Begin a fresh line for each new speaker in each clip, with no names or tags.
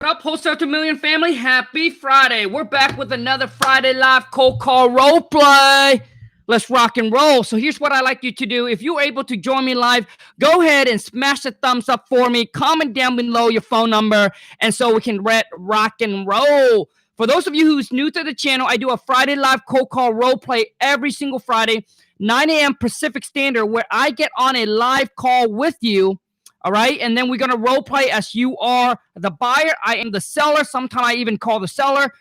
up, Wholesale to Million family? Happy Friday. We're back with another Friday Live cold call role play. Let's rock and roll. So here's what I like you to do. If you're able to join me live, go ahead and smash the thumbs up for me. Comment down below your phone number, and so we can rock and roll. For those of you who's new to the channel, I do a Friday Live cold call role play every single Friday, 9 a.m. Pacific Standard, where I get on a live call with you. All right, and then we're going to role play as you are the buyer. I am the seller. Sometimes I even call the seller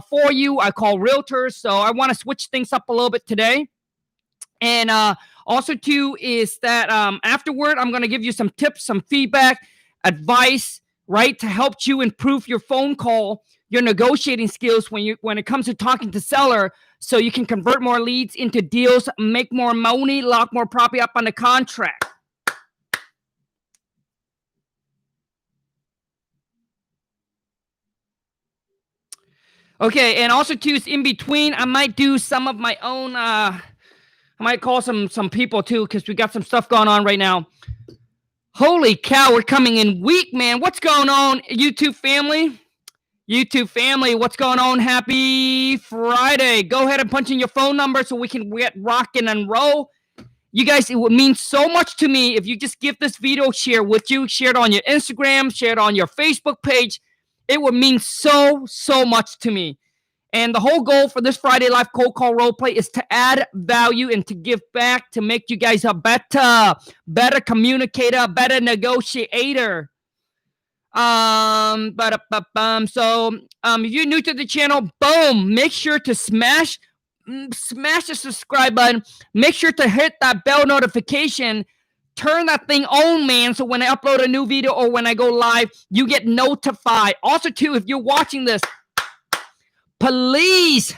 for you. I call realtors. So I want to switch things up a little bit today. And also, too, is that afterward, I'm going to give you some tips, some feedback, advice, right, to help you improve your phone call, your negotiating skills when it comes to talking to seller, so you can convert more leads into deals, make more money, lock more property up on the contract. Okay, and also too, in between, I might do some of my own. I might call some people too, because we got some stuff going on right now. Holy cow, we're coming in weak, man. What's going on, YouTube family? YouTube family, what's going on? Happy Friday. Go ahead and punch in your phone number so we can get rocking and roll. You guys, it would mean so much to me if you just give this video share with you, share it on your Instagram, share it on your Facebook page. It would mean so much to me. And the whole goal for this Friday Live cold call role play is to add value and to give back, to make you guys a better communicator, better negotiator. So if you're new to the channel, boom, make sure to smash the subscribe button. Make sure to hit that bell notification. Turn that thing on, man, so when I upload a new video or when I go live, you get notified. Also, too, if you're watching this, please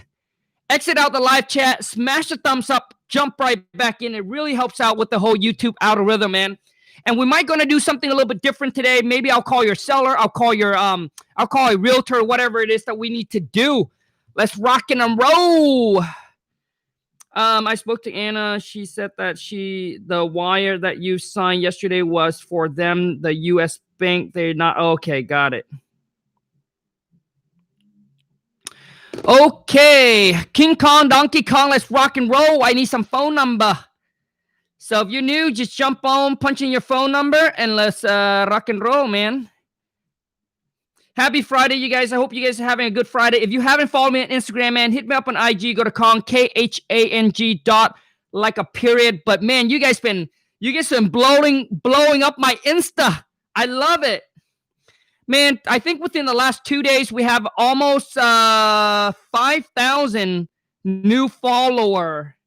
exit out the live chat, smash the thumbs up, jump right back in. It really helps out with the whole YouTube algorithm, man. And we might gonna do something a little bit different today. Maybe I'll call your seller, I'll call a realtor, whatever it is that we need to do. Let's rock and roll. I spoke to Anna. She said that the wire that you signed yesterday was for them, the U.S. bank. They're not. Okay, got it. Okay, King Kong, Donkey Kong, let's rock and roll. I need some phone number. So if you're new, just jump on, punch in your phone number, and let's rock and roll, man. Happy Friday, you guys. I hope you guys are having a good Friday. If you haven't followed me on Instagram, man, hit me up on IG. Go to Khang, Khang dot like a period. But man, you guys been blowing up my Insta. I love it. Man, I think within the last 2 days, we have almost 5,000 new follower.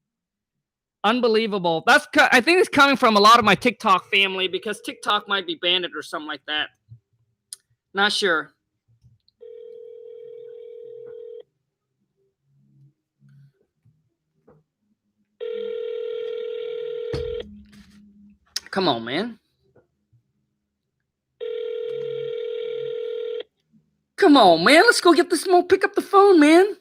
Unbelievable. I think it's coming from a lot of my TikTok family, because TikTok might be banned or something like that. Not sure. Come on, man. Come on, man. Let's go get this mo. Pick up the phone, man.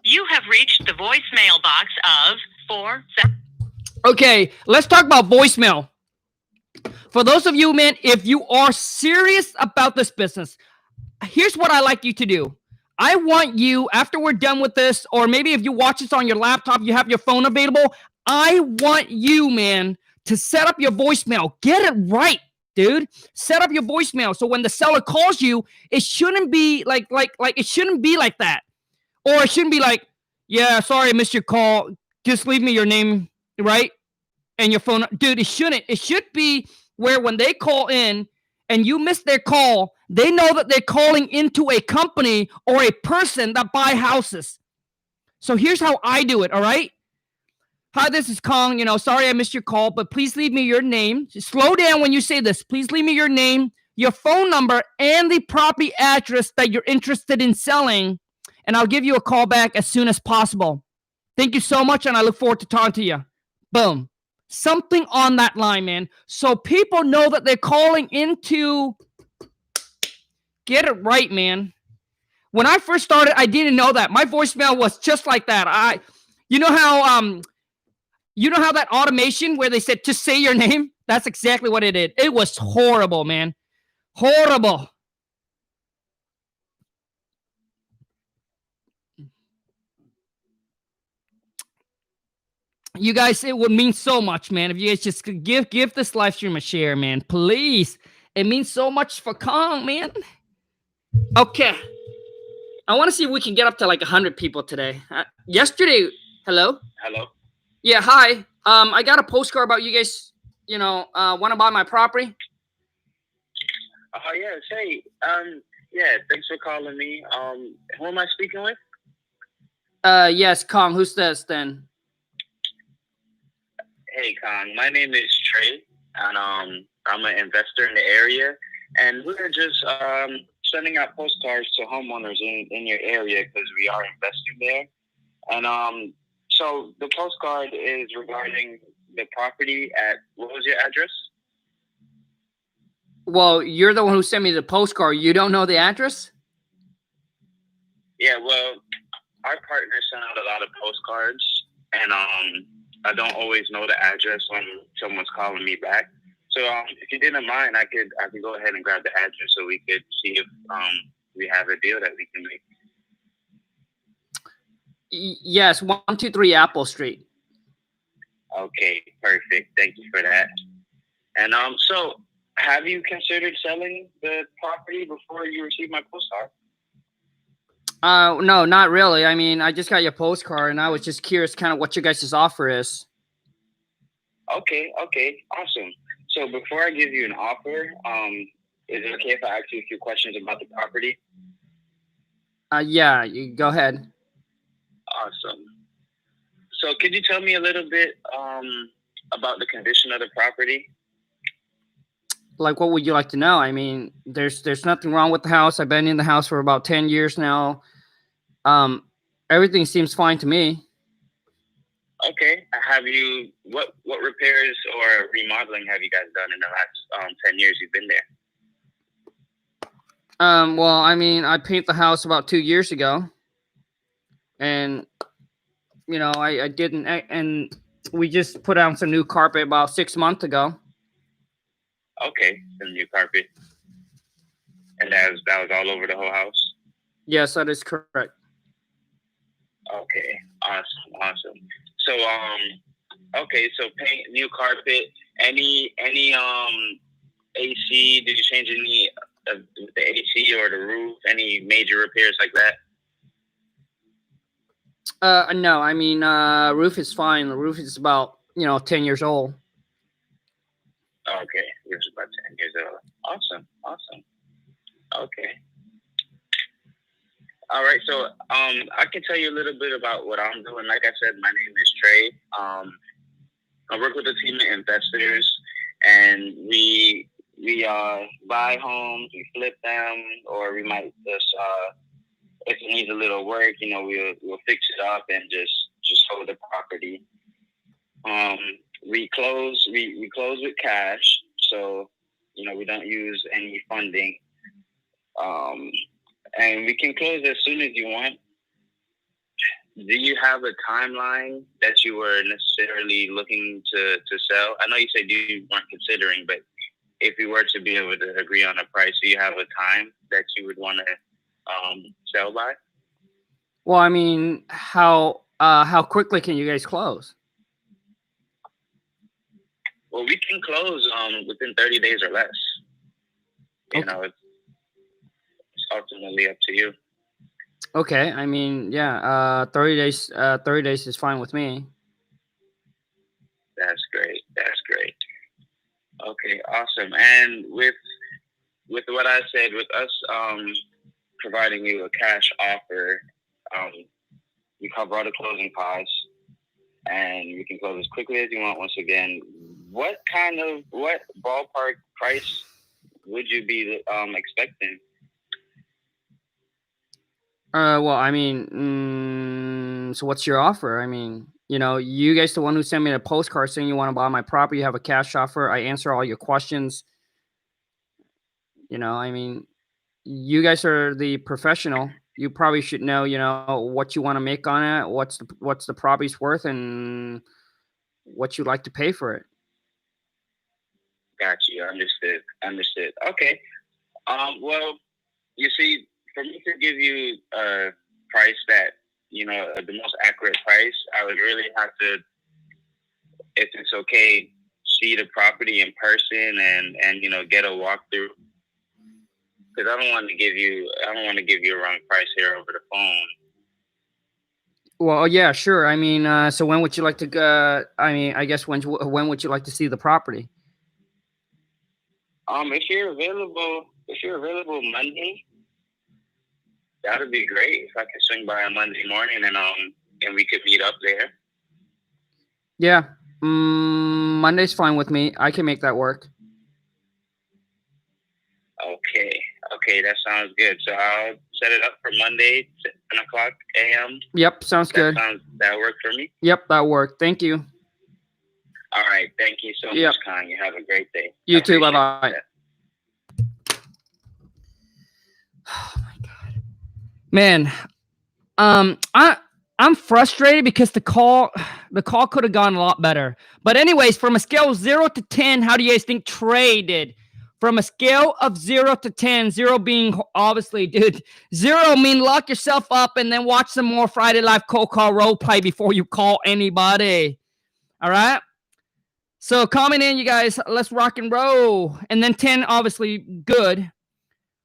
You have reached the voicemail box of 47.
Okay, let's talk about voicemail. For those of you, man, if you are serious about this business, here's what I like you to do. I want you, after we're done with this, or maybe if you watch this on your laptop, you have your phone available, I want you, man, to set up your voicemail. Get it right, dude. Set up your voicemail so when the seller calls you, it shouldn't be like it shouldn't be like that. Or it shouldn't be like, yeah, sorry I missed your call. Just leave me your name, right? And your phone. Dude, it shouldn't. It should be where when they call in and you miss their call, they know that they're calling into a company or a person that buy houses. So here's how I do it, all right? Hi, this is Khang. Sorry I missed your call, but please leave me your name. Just slow down when you say this. Please leave me your name, your phone number, and the property address that you're interested in selling, and I'll give you a call back as soon as possible. Thank you so much, and I look forward to talking to you. Boom. Something on that line, man. So people know that they're calling into... Get it right, man. When I first started, I didn't know that. My voicemail was just like that. You know how that automation where they said, just say your name? That's exactly what it did. It was horrible, man. Horrible. You guys, it would mean so much, man. If you guys just could give this live stream a share, man, please. It means so much for Kong, man. Okay, I want to see if we can get up to like 100 people today. Yesterday, hello.
Hello.
Yeah, hi. I got a postcard about you guys. Want to buy my property?
Oh yes. Hey. Yeah. Thanks for calling me. Who am I speaking with?
Yes, Kong. Who's this then?
Hey, Kang. My name is Trey, and I'm an investor in the area, and we're just sending out postcards to homeowners in your area because we are investing there. And so the postcard is regarding the property at, what was your address?
Well, you're the one who sent me the postcard. You don't know the address?
Yeah, well, our partner sent out a lot of postcards, and I don't always know the address when someone's calling me back. So if you didn't mind, I could go ahead and grab the address so we could see if we have a deal that we can make.
Yes, 123 Apple Street.
Okay, perfect. Thank you for that. And so have you considered selling the property before you received my postcard?
No, not really. I mean, I just got your postcard, and I was just curious, kind of what your guys' offer is.
Okay, awesome. So before I give you an offer, is it okay if I ask you a few questions about the property?
Yeah, you go ahead.
Awesome. So could you tell me a little bit about the condition of the property?
Like, what would you like to know? I mean, there's nothing wrong with the house. I've been in the house for about 10 years now. Everything seems fine to me.
Okay. Have you what repairs or remodeling have you guys done in the last 10 years you've been there?
Well, I mean, I painted the house about 2 years ago, and I didn't, and we just put out some new carpet about 6 months ago.
Okay, some new carpet, and that was all over the whole house.
Yes, that is correct.
Okay, awesome. So okay, so paint, new carpet. Any AC? Did you change any of the AC or the roof? Any major repairs like that?
No, I mean, roof is fine. The roof is about 10 years old.
Okay, roof's about 10 years old. Awesome. Okay. All right, so I can tell you a little bit about what I'm doing. Like I said, my name is Trey. I work with a team of investors, and we buy homes, we flip them, or we might just if it needs a little work, we'll fix it up and just hold the property. We close with cash, so we don't use any funding. And we can close as soon as you want. Do you have a timeline that you were necessarily looking to sell? I know you said you weren't considering, but if you were to be able to agree on a price, do you have a time that you would want to sell by?
Well, I mean, how quickly can you guys close?
Well, we can close within 30 days or less.
Okay.
It's ultimately up to you.
Okay, I mean, yeah, 30 days. 30 days is fine with me.
That's great. Okay, awesome. And with what I said, with us providing you a cash offer, we cover all the closing costs, and you can close as quickly as you want. Once again, what ballpark price would you be expecting?
Well, I mean, so what's your offer? I mean, you guys, the one who sent me a postcard saying you want to buy my property, you have a cash offer. I answer all your questions. I mean, you guys are the professional. You probably should know, what you want to make on it, what's the property's worth, and what you'd like to pay for it.
Got you. Understood. Okay. Well, you see, for me to give you a price that, the most accurate price, I would really have to if it's okay, see the property in person and get a walkthrough. Because I don't want to give you a wrong price here over the phone.
Well, yeah, sure. I mean, so when would you like to? I guess when would you like to see the property?
If you're available Monday, that would be great. If I could swing by on Monday morning and we could meet up there.
Yeah, Monday's fine with me. I can make that work.
Okay, that sounds good. So I'll set it up for Monday, 10 o'clock a.m.
Yep, sounds good.
That worked for me?
Yep, that worked. Thank you.
All right, thank you so much, Khang. You have a great day.
You too, bye-bye. Oh, my God. Man, I'm frustrated because the call could have gone a lot better. But anyways, from a scale of 0 to 10, how do you guys think Trey did? From a scale of 0 to 10, 0 being obviously, dude, 0 mean lock yourself up and then watch some more Friday Live cold call role play before you call anybody. All right? So comment in, you guys. Let's rock and roll. And then 10, obviously, good.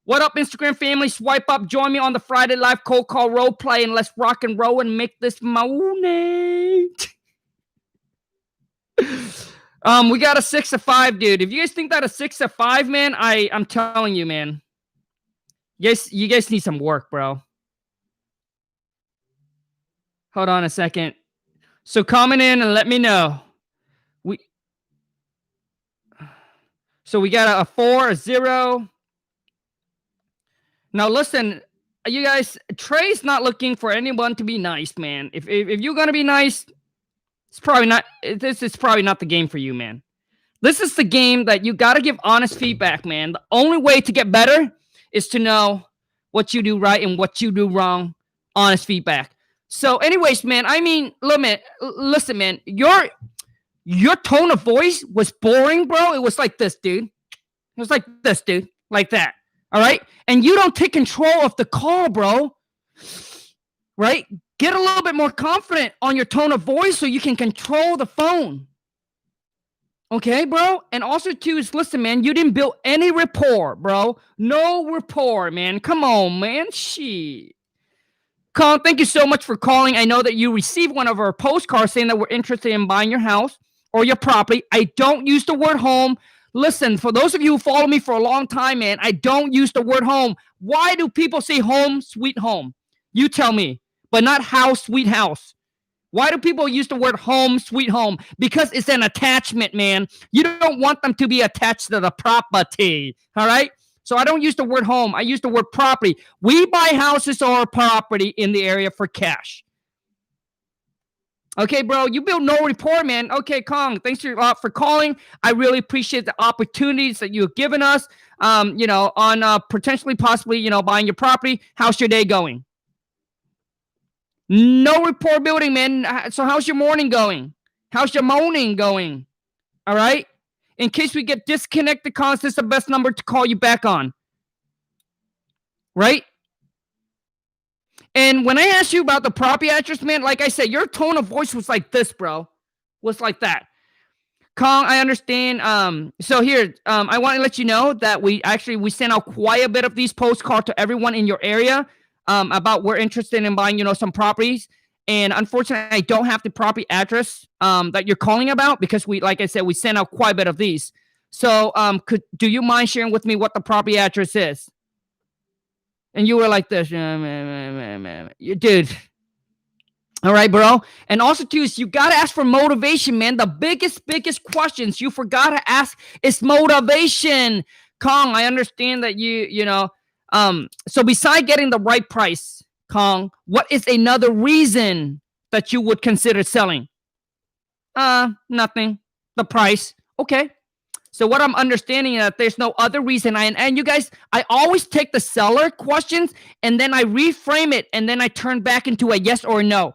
What up, Instagram family? Swipe up. Join me on the Friday Live cold call role play and let's rock and roll and make this money. We got a 6 of 5, dude. If you guys think that a 6 of 5, man, I'm telling you, man. Yes, you guys need some work, bro. Hold on a second. So comment in and let me know. So we got a 4, a 0. Now listen, you guys, Trey's not looking for anyone to be nice, man. If you're gonna be nice, it's probably not. This is probably not the game for you, man. This is the game that you got to give honest feedback, man. The only way to get better is to know what you do right and what you do wrong. Honest feedback. So, anyways, man. I mean, listen, man. Your tone of voice was boring, bro. It was like this, dude. It was like this, dude. Like that. All right, and you don't take control of the call, bro. Right? Get a little bit more confident on your tone of voice so you can control the phone. Okay, bro? And also, too, is listen, man, you didn't build any rapport, bro. No rapport, man. Come on, man. Shit. Colin, thank you so much for calling. I know that you received one of our postcards saying that we're interested in buying your house or your property. I don't use the word home. Listen, for those of you who follow me for a long time, man, I don't use the word home. Why do people say home, sweet home? You tell me. But not house, sweet house. Why do people use the word home, sweet home? Because it's an attachment, man. You don't want them to be attached to the property, all right? So I don't use the word home. I use the word property. We buy houses or property in the area for cash. Okay, bro, you build no rapport, man. Okay, Khang, thanks a lot for calling. I really appreciate the opportunities that you've given us, on potentially, possibly, buying your property. How's your day going? No rapport building, man. So how's your morning going? How's your morning going? All right? In case we get disconnected calls, this is the best number to call you back on. Right? And when I asked you about the property address, man, like I said, your tone of voice was like this, bro. Was like that. Khang, I understand. So here, I want to let you know that we sent out quite a bit of these postcards to everyone in your area. About we're interested in buying, some properties. And unfortunately, I don't have the property address that you're calling about because like I said, we sent out quite a bit of these. So do you mind sharing with me what the property address is? And you were like this, dude. All right, bro. And also, too, is you got to ask for motivation, man. The biggest questions you forgot to ask is motivation. Khang, I understand that so beside getting the right price, Khang, what is another reason that you would consider selling? Nothing. The price. Okay. So what I'm understanding is that there's no other reason. And you guys, I always take the seller questions and then I reframe it and then I turn back into a yes or no.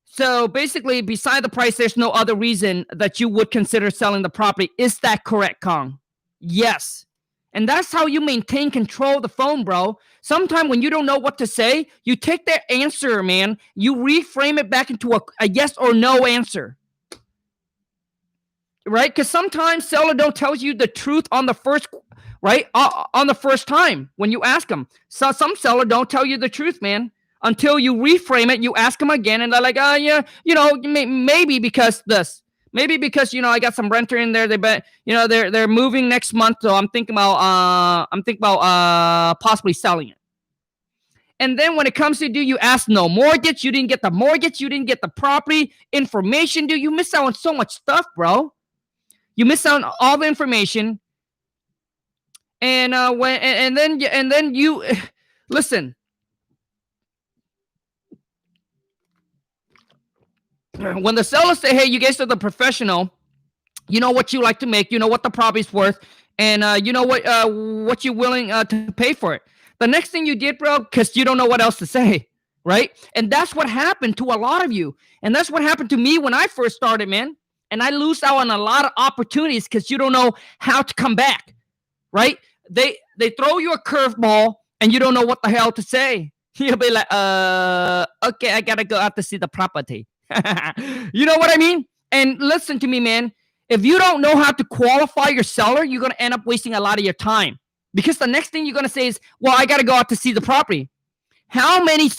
So basically, beside the price, there's no other reason that you would consider selling the property. Is that correct, Khang? Yes. And that's how you maintain control of the phone, bro. Sometimes when you don't know what to say, you take their answer, man. You reframe it back into a yes or no answer. right? Because sometimes seller don't tell you the truth on the first, right? On the first time when you ask them. So some seller don't tell you the truth, man, until you reframe it. You ask them again, and they're like, yeah, maybe because this, maybe because I got some renter in there. They bet they're moving next month, so I'm thinking about possibly selling it. And then when it comes to, you ask no mortgage, you didn't get the mortgage, you didn't get the property information, you miss out on so much stuff, bro. You miss out on all the information, and then you listen. When the sellers say, "Hey, you guys are the professional. You know what you like to make. You know what the property's worth, and you know what you're willing to pay for it." The next thing you did, bro, because you don't know what else to say, right? And that's what happened to a lot of you, and that's what happened to me when I first started, man. And I lose out on a lot of opportunities because you don't know how to come back, right? They throw you a curveball and you don't know what the hell to say. You'll be like, okay, I gotta go out to see the property. You know what I mean? And listen to me, man. If you don't know how to qualify your seller, you're gonna end up wasting a lot of your time. Because the next thing you're gonna say is, well, I gotta go out to see the property. How many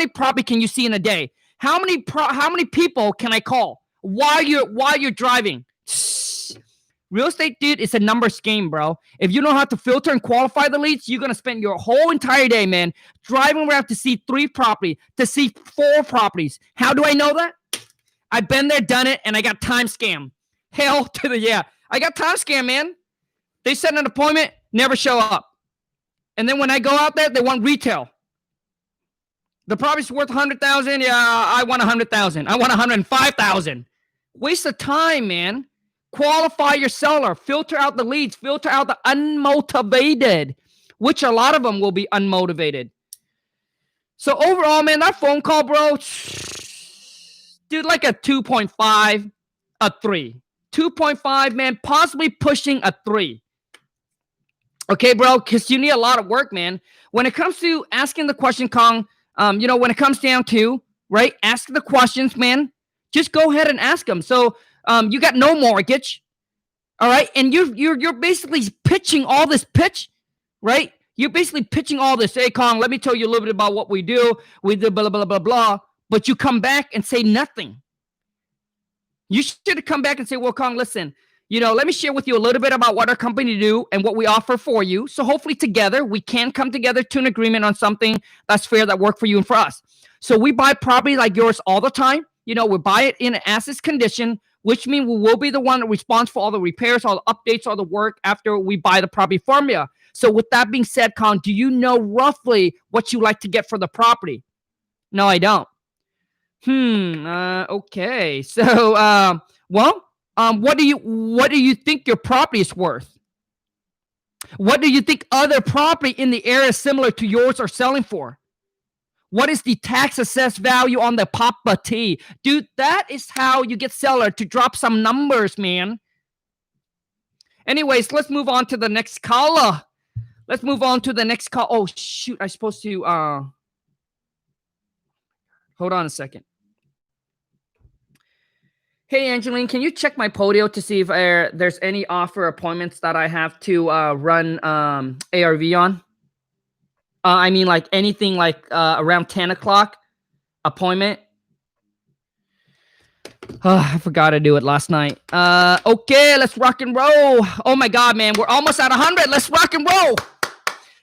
property can you see in a day? How many people can I call while you're driving? Real estate, dude, it's a numbers game, bro. If you know how to filter and qualify the leads, you're gonna spend your whole entire day, man, driving around to see 3 properties, to see 4 properties. How do I know that? I've been there, done it, and I got time scammed. Hell to the yeah. I got time scammed, man. They set an appointment, never show up. And then when I go out there, they want retail. The property's worth $100,000. Yeah, I want $100,000. I want $105,000. Waste of time, man. Qualify your seller. Filter out the leads. Filter out the unmotivated, which a lot of them will be unmotivated. So overall, man, that phone call, bro, dude, like a 2.5, a 3. 2.5, man, possibly pushing a 3. Okay, bro, because you need a lot of work, man. When it comes to asking the question, Kong, when it comes down to, right, ask the questions, man, just go ahead and ask them. So you got no mortgage, all right, and you're basically pitching all this pitch, right? You're basically pitching all this. Hey, Kong, let me tell you a little bit about what we do. We do blah, blah, blah, blah, but you come back and say nothing. You should have come back and say, well, Kong, listen, let me share with you a little bit about what our company do and what we offer for you. So hopefully together, we can come together to an agreement on something that's fair, that work for you and for us. So we buy property like yours all the time. We buy it in an as-is condition, which means we will be the one that responds for all the repairs, all the updates, all the work after we buy the property from you. So with that being said, Kong, do you know roughly what you like to get for the property? No, I don't. Okay. So, what do you think your property is worth? What do you think other property in the area similar to yours are selling for? What is the tax assessed value on the property? Dude, that is how you get seller to drop some numbers, man. Anyways, let's move on to the next caller. Oh, shoot. I'm supposed to, hold on a second. Hey, Angeline, can you check my Podio to see if there's any offer appointments that I have to run ARV on? I mean, like anything like around 10 o'clock appointment. Oh, I forgot to do it last night. Okay, let's rock and roll. Oh my God, man, we're almost at 100. Let's rock and roll.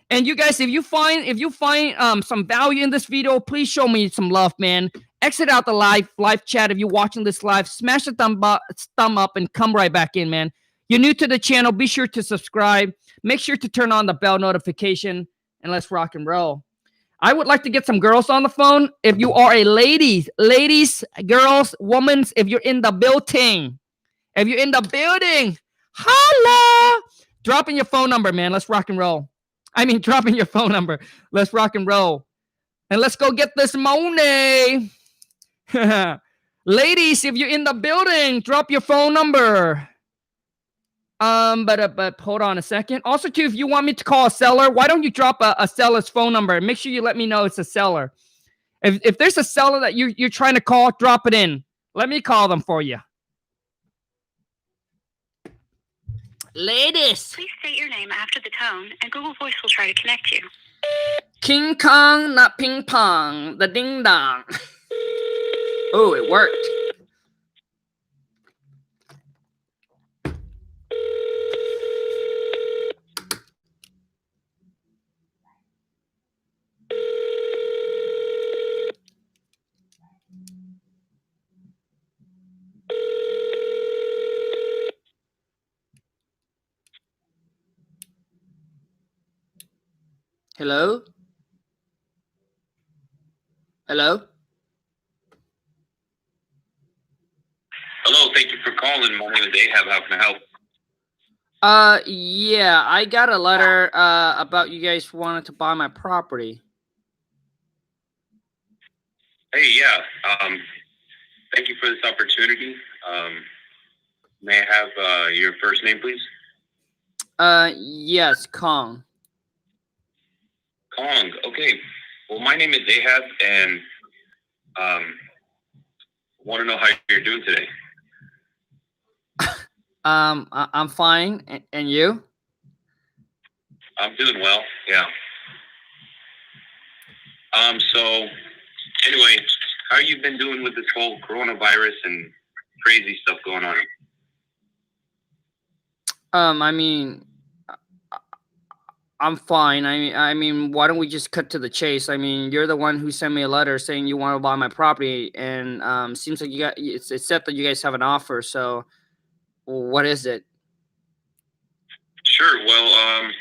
And you guys, if you find some value in this video, please show me some love, man. Exit out the live chat if you're watching this live. Smash the thumb up and come right back in, man. You're new to the channel, be sure to subscribe. Make sure to turn on the bell notification, and let's rock and roll. I would like to get some girls on the phone. If you are a ladies, girls, women, if you're in the building, holla! Drop in your phone number, man. Let's rock and roll. Drop in your phone number. Let's rock and roll. And let's go get this money. Ladies, if you're in the building, drop your phone number. But hold on a second. Also, too, if you want me to call a seller, why don't you drop a seller's phone number? Make sure you let me know it's a seller. If there's a seller that you're trying to call, drop it in. Let me call them for you. Ladies.
Please state your name after the tone, and Google Voice will try to connect you.
King Kong, not ping pong. The ding dong. Oh, it worked. Hello? Hello?
Hello, thank you for calling. My name is Ahab. How can I help?
Yeah, I got a letter about you guys wanted to buy my property.
Hey, yeah. Thank you for this opportunity. May I have your first name, please?
Yes, Kong.
Kong. Okay. Well, my name is Ahab, and want to know how you're doing today.
I'm fine, and you?
I'm doing well. Yeah. So anyway, how you been doing with this whole coronavirus and crazy stuff going on?
I mean, I'm fine. I mean, why don't we just cut to the chase? I mean, you're the one who sent me a letter saying you want to buy my property, and seems like it's said that you guys have an offer. So, what is it?
Sure. Well,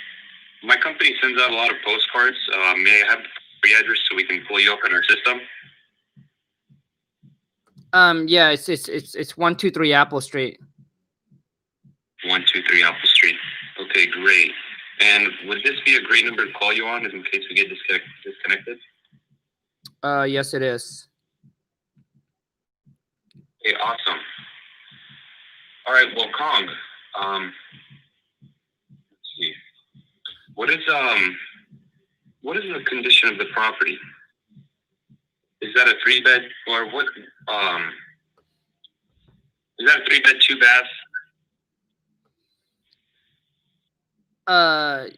my company sends out a lot of postcards. May I have the free address so we can pull you up in our system?
Yeah, it's 123 Apple Street.
123 Apple Street. Okay, great. And would this be a great number to call you on in case we get disconnected?
Yes, it is.
Okay, awesome. All right, well, Kong, let's see. What is the condition of the property? Is that a 3-bed or what? Is that a 3-bed, 2-bath?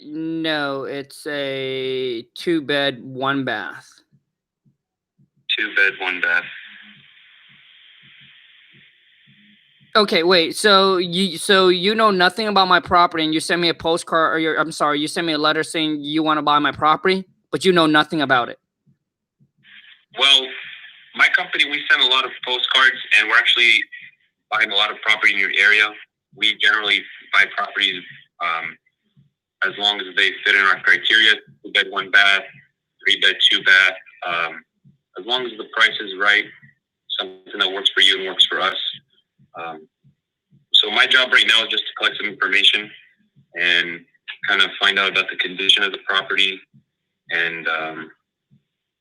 No, it's a 2-bed, 1-bath.
2-bed, 1-bath.
Okay, wait. So you know nothing about my property, and you sent me a postcard, or I'm sorry, you sent me a letter saying you want to buy my property, but you know nothing about it.
Well, my company, we send a lot of postcards, and we're actually buying a lot of property in your area. We generally buy properties as long as they fit in our criteria: 2-bed, 1-bath, 3-bed, 2-bath. As long as the price is right, something that works for you and works for us. So my job right now is just to collect some information and kind of find out about the condition of the property. And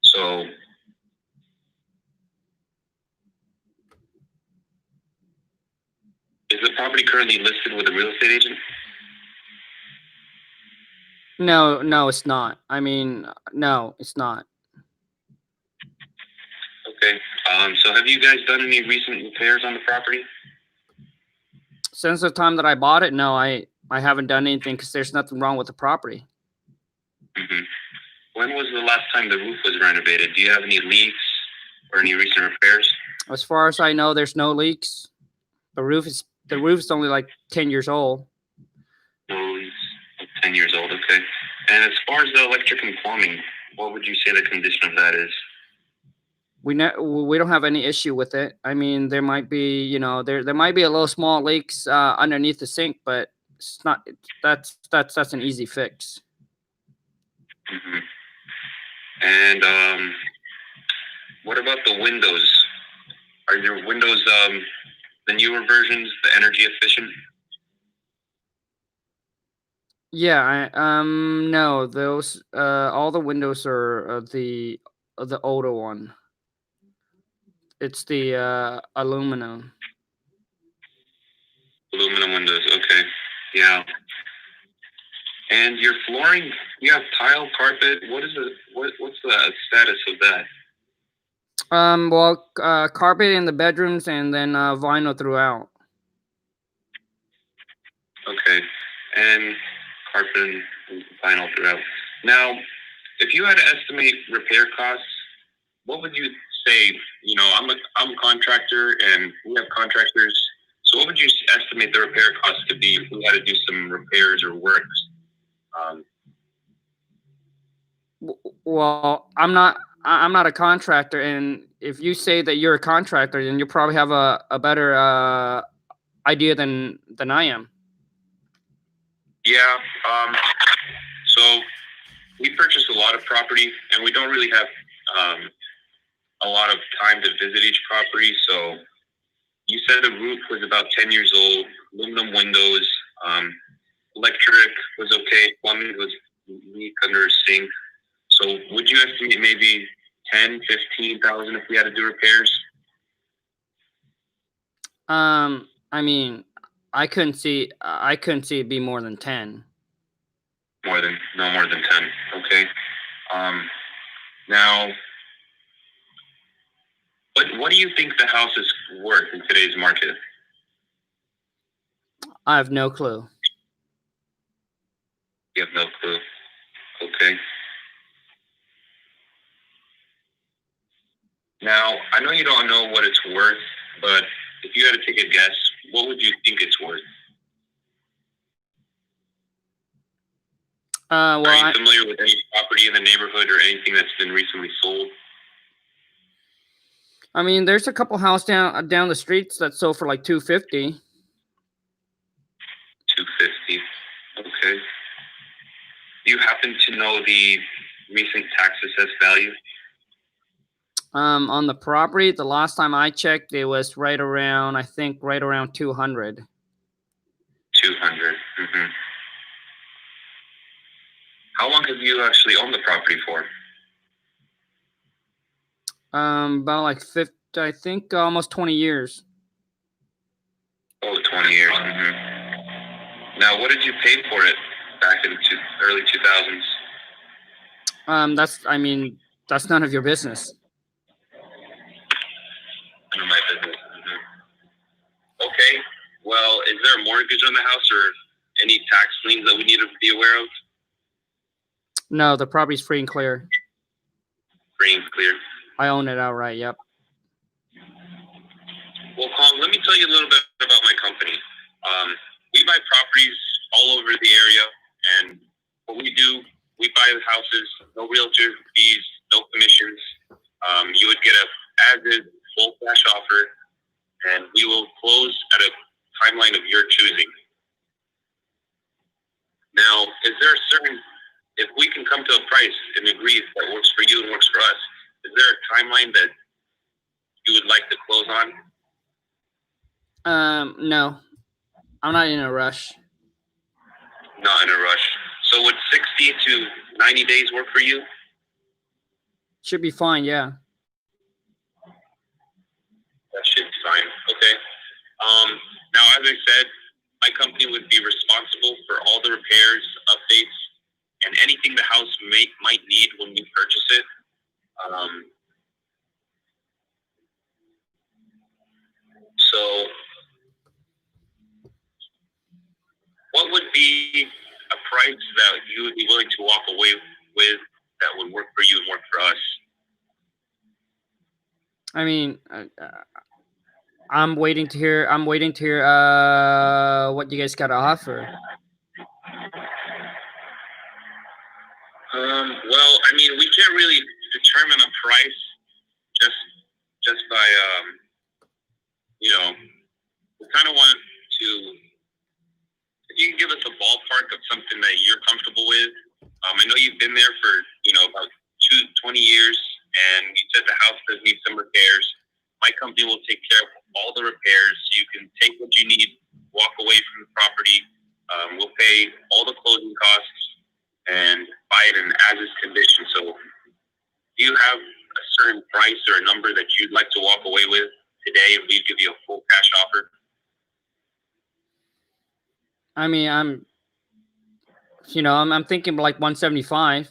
so is the property currently listed with a real estate agent?
No, it's not. I mean, no, it's not.
Okay. So have you guys done any recent repairs on the property?
Since the time that I bought it, no, I haven't done anything because there's nothing wrong with the property.
Mm-hmm. When was the last time the roof was renovated? Do you have any leaks or any recent repairs?
As far as I know, there's no leaks. The roof is only like 10 years old.
No leaks. 10 years old. Okay. And as far as the electric and plumbing, what would you say the condition of that is?
We don't have any issue with it. I mean, there might be, you know, there might be a little small leaks underneath the sink, but it's not. That's an easy fix.
Mm-hmm. And what about the windows? Are your windows the newer versions, the energy efficient?
Yeah, no, those all the windows are the older one. It's the aluminum.
Aluminum windows. Okay. Yeah. And your flooring, you have tile, carpet. What's the status of that?
Well, carpet in the bedrooms and then vinyl throughout.
Okay. And carpet and vinyl throughout. Now, if you had to estimate repair costs, what would you say? You know, I'm a contractor, and we have contractors. So, what would you estimate the repair costs to be if we had to do some repairs or works? Um,
Well, I'm not a contractor, and if you say that you're a contractor, then you probably have a better idea than I am.
yeah. So we purchased a lot of property, and we don't really have a lot of time to visit each property. So you said the roof was about 10 years old, aluminum windows, electric was okay, plumbing was weak under a sink. So would you estimate maybe 10, 15,000 if we had to do repairs?
I mean, I couldn't see it be more than 10.
No more than 10. Okay. Um, Now, what do you think the house is worth in today's market?
I have no clue.
You have no clue. Okay. Now, I know you don't know what it's worth, but if you had to take a guess, what would you think it's worth?
Well,
Are you familiar with any property in the neighborhood or anything that's been recently sold?
I mean, there's a couple houses down the streets that sold for like 250.
250. Okay. Do you happen to know the recent tax assessed value?
On the property, the last time I checked, it was right around 200.
200. Mm-hmm. How long have you actually owned the property for?
About like 50, I think almost 20 years.
Oh, 20 years. Mm-hmm. Now, what did you pay for it back in the early 2000s?
That's none of your business.
None of my business. Mm-hmm. Okay. Well, is there a mortgage on the house or any tax liens that we need to be aware of?
No, the property's free and clear.
Free and clear.
I own it outright. Yep.
Well, Kong, let me tell you a little bit about my company. We buy properties all over the area, and what we do, we buy houses, no realtor fees, no commissions. You would get a as-is full cash offer, and we will close at a timeline of your choosing. Now, is there a certain, if we can come to a price and agree that works for you and works for us, is there a timeline that you would like to close on?
No, I'm not in a rush.
Not in a rush. So would 60 to 90 days work for you?
Should be fine. Yeah.
That should be fine. Okay. Now, as I said, my company would be responsible for all the repairs, updates, and anything the house might need when we purchase it. So, what would be a price that you would be willing to walk away with that would work for you and work for us?
I mean, I'm waiting to hear. What you guys got to offer.
Well, I mean, we can't really determine a price just by we kind of want to. If you can give us a ballpark of something that you're comfortable with. I know you've been there for about 20 years, and you said the house does need some repairs. My company will take care of all the repairs. You can take what you need, walk away from the property. We'll pay all the closing costs and buy it in as-is condition. So, do you have a certain price or a number that you'd like to walk away with today if we give you a full cash offer?
I mean, I'm thinking like 175.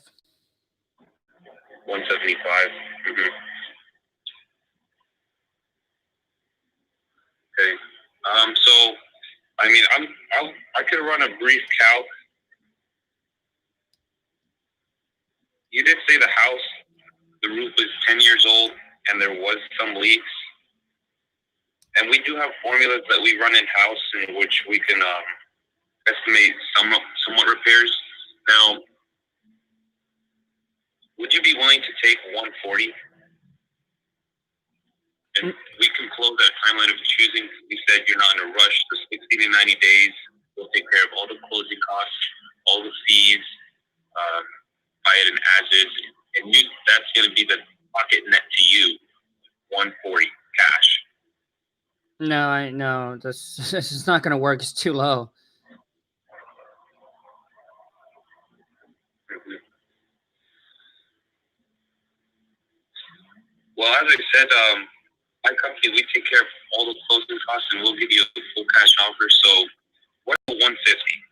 175. Mm-hmm. Okay. So I mean, I could run a brief calc. You did say the house, the roof is 10 years old, and there was some leaks. And we do have formulas that we run in-house in which we can estimate somewhat repairs. Now, would you be willing to take 140? And we can close that timeline of choosing. You said you're not in a rush. The 60 to 90 days, we'll take care of all the closing costs, all the fees, buy it in as is, and that's going to be the pocket net to you, 140 cash.
No, this is not going to work. It's too low.
Mm-hmm. Well, as I said, my company, we take care of all the closing costs, and we'll give you a full cash offer. So, what's the 150?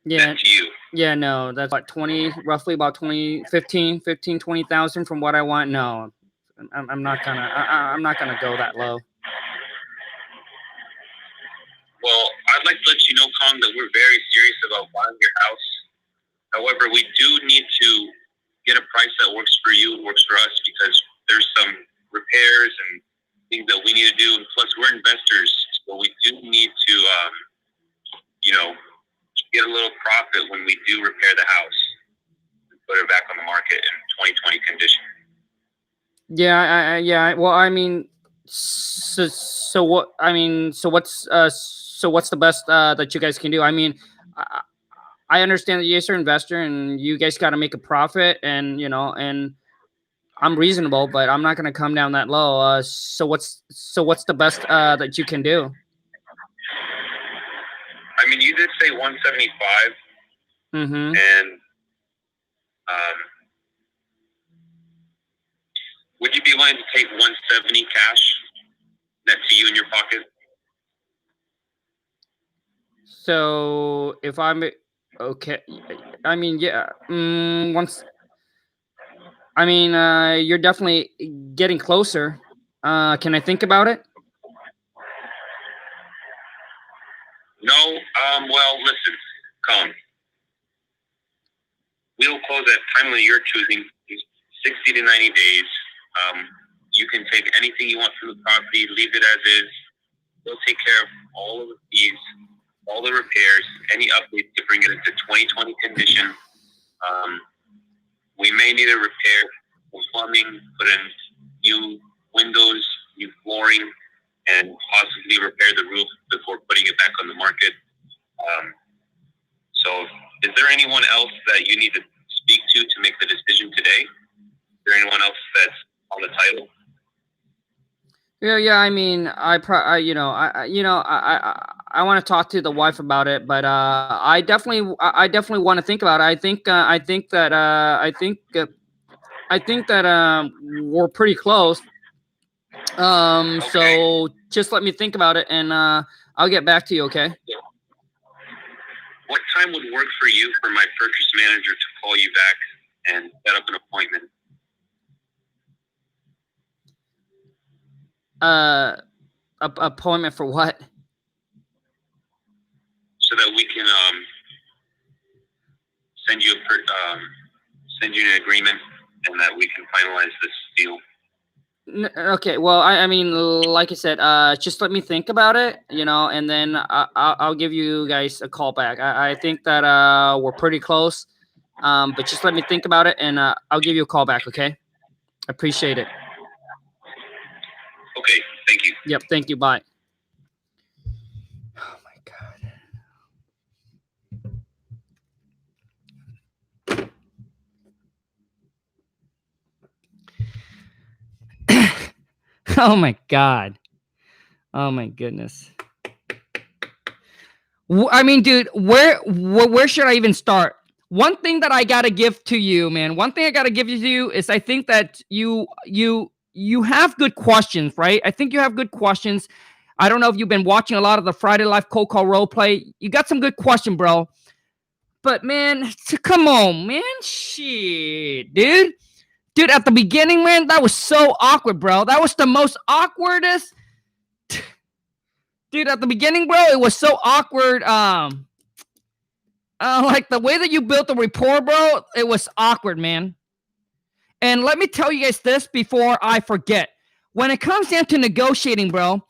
Yeah.
To you.
Yeah, no, that's like 20, roughly about 15, 20,000 from what I want. No, I'm not gonna go that low.
Well, I'd like to let you know, Kong, that we're very serious about buying your house. However, we do need to get a price that works for you, works for us, because there's some repairs and things that we need to do. And plus, we're investors, so we do need to, get a little profit when we do repair the house and put it back on the market in 2020 condition.
Yeah. Well, I mean, so what? I mean, so what's the best that you guys can do? I mean, I understand that you guys are an investor and you guys got to make a profit, and and I'm reasonable, but I'm not going to come down that low. So what's the best that you can do?
I mean, you did say 175,
Mm-hmm.
and would you be willing to take 170 cash net to you in your pocket?
So if I'm okay, I mean, yeah. I mean, you're definitely getting closer. Can I think about it?
No. Well, listen, come. We'll close at time that you're choosing, 60 to 90 days. You can take anything you want from the property, leave it as is. We'll take care of all of the fees, all the repairs, any updates to bring it into 2020 condition. We may need a repair, plumbing, put in new windows, new flooring, and possibly repair the roof before putting it back on the market. So is there anyone else that you need to speak to make the decision today? Is there anyone else that's on the title?
Yeah. I mean, I want to talk to the wife about it, but I definitely want to think about it. I think that we're pretty close.
Okay.
So just let me think about it, and I'll get back to you. Okay.
What time would work for you for my purchase manager to call you back and set up an appointment?
Appointment for what?
So that we can send you an agreement, and that we can finalize this deal.
Okay. Well, I mean, like I said, just let me think about it, and then I'll give you guys a call back. I think that we're pretty close, but just let me think about it, and I'll give you a call back. Okay. Appreciate it.
Okay. Thank you.
Yep. Thank you. Bye. Oh my God. Oh my God. Oh my goodness. I mean, dude, where should I even start? One thing that I gotta give to you, man. One thing I gotta give you is I think that you have good questions, right? I think you have good questions. I don't know if you've been watching a lot of the Friday Live Cold Call role play. You got some good question, bro. But man, come on, man. Shit, dude. Dude, at the beginning, man, that was so awkward, bro. That was the most awkwardest. Dude, at the beginning, bro, it was so awkward. Like the way that you built the rapport, bro, it was awkward, man. And let me tell you guys this before I forget. When it comes down to negotiating, bro,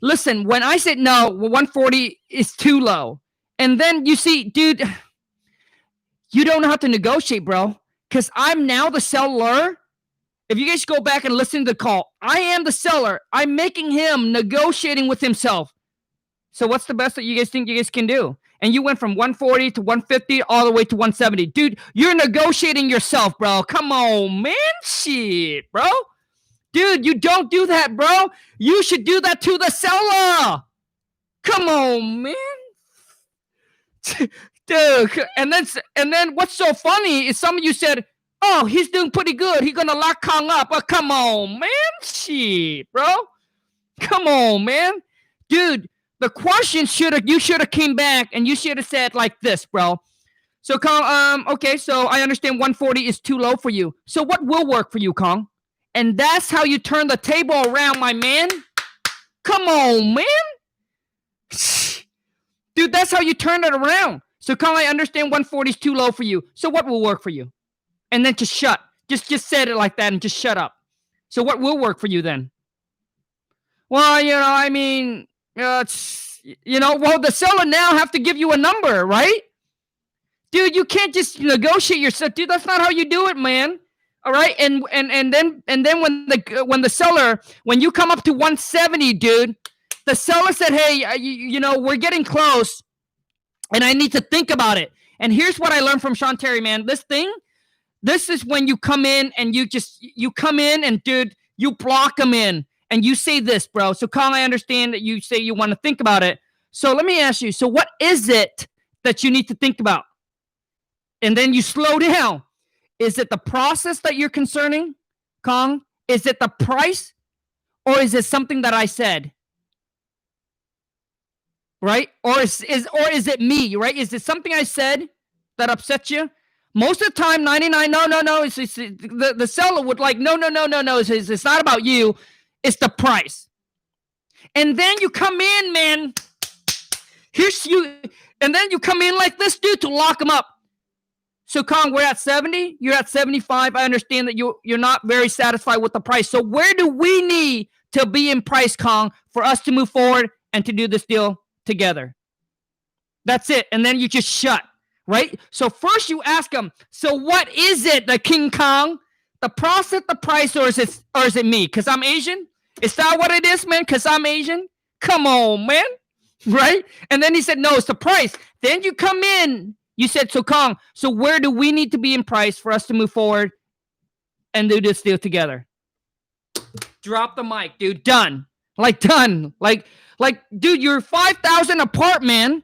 listen, when I said no, 140 is too low. And then you see, dude, you don't know how to negotiate, bro. Because I'm now the seller. If you guys go back and listen to the call, I am the seller. I'm making him negotiating with himself. So what's the best that you guys think you guys can do? And you went from 140 to 150 all the way to 170. Dude, you're negotiating yourself, bro. Come on, man. Shit, bro. Dude, you don't do that, bro. You should do that to the seller. Come on, man. Dude, and then what's so funny is some of you said, oh, he's doing pretty good. He's going to lock Kong up. Oh, come on, man. Shit, bro. Come on, man. Dude, the question you should have came back and you should have said like this, bro. So, Kong, okay, so I understand 140 is too low for you. So what will work for you, Kong? And that's how you turn the table around, my man. Come on, man. Dude, that's how you turn it around. So, Kong, I understand 140 is too low for you. So what will work for you? And then just shut. Just said it like that and just shut up. So what will work for you then? Well, I mean, well, the seller now have to give you a number, right? Dude, you can't just negotiate yourself. Dude, that's not how you do it, man. All right, and then when the seller, when you come up to 170, dude, the seller said, hey, we're getting close, and I need to think about it. And here's what I learned from Sean Terry, man. This is when you come in and you come in and, dude, you block them in. And you say this, bro. So, Kong, I understand that you say you want to think about it. So let me ask you, so what is it that you need to think about? And then you slow down. Is it the process that you're concerning, Kong? Is it the price? Or is it something that I said? Right? Or is it me, right? Is it something I said that upsets you? Most of the time, 99, no. It's the seller would like, no. It's not about you. It's the price. And then you come in, man. And then you come in like this, dude, to lock them up. So, Kong, we're at 70. You're at 75. I understand that you're not very satisfied with the price. So where do we need to be in price, Kong, for us to move forward and to do this deal together? That's it. And then you just shut, right? So first you ask them, so what is it, the King Khang? The process, the price, or is it me? Because I'm Asian? Is that what it is, man? Because I'm Asian? Come on, man. Right? And then he said, no, it's the price. Then you come in. You said, so Kong, so where do we need to be in price for us to move forward and do this deal together? Drop the mic, dude. Done. Done. Like, dude, you're 5,000 apart, man.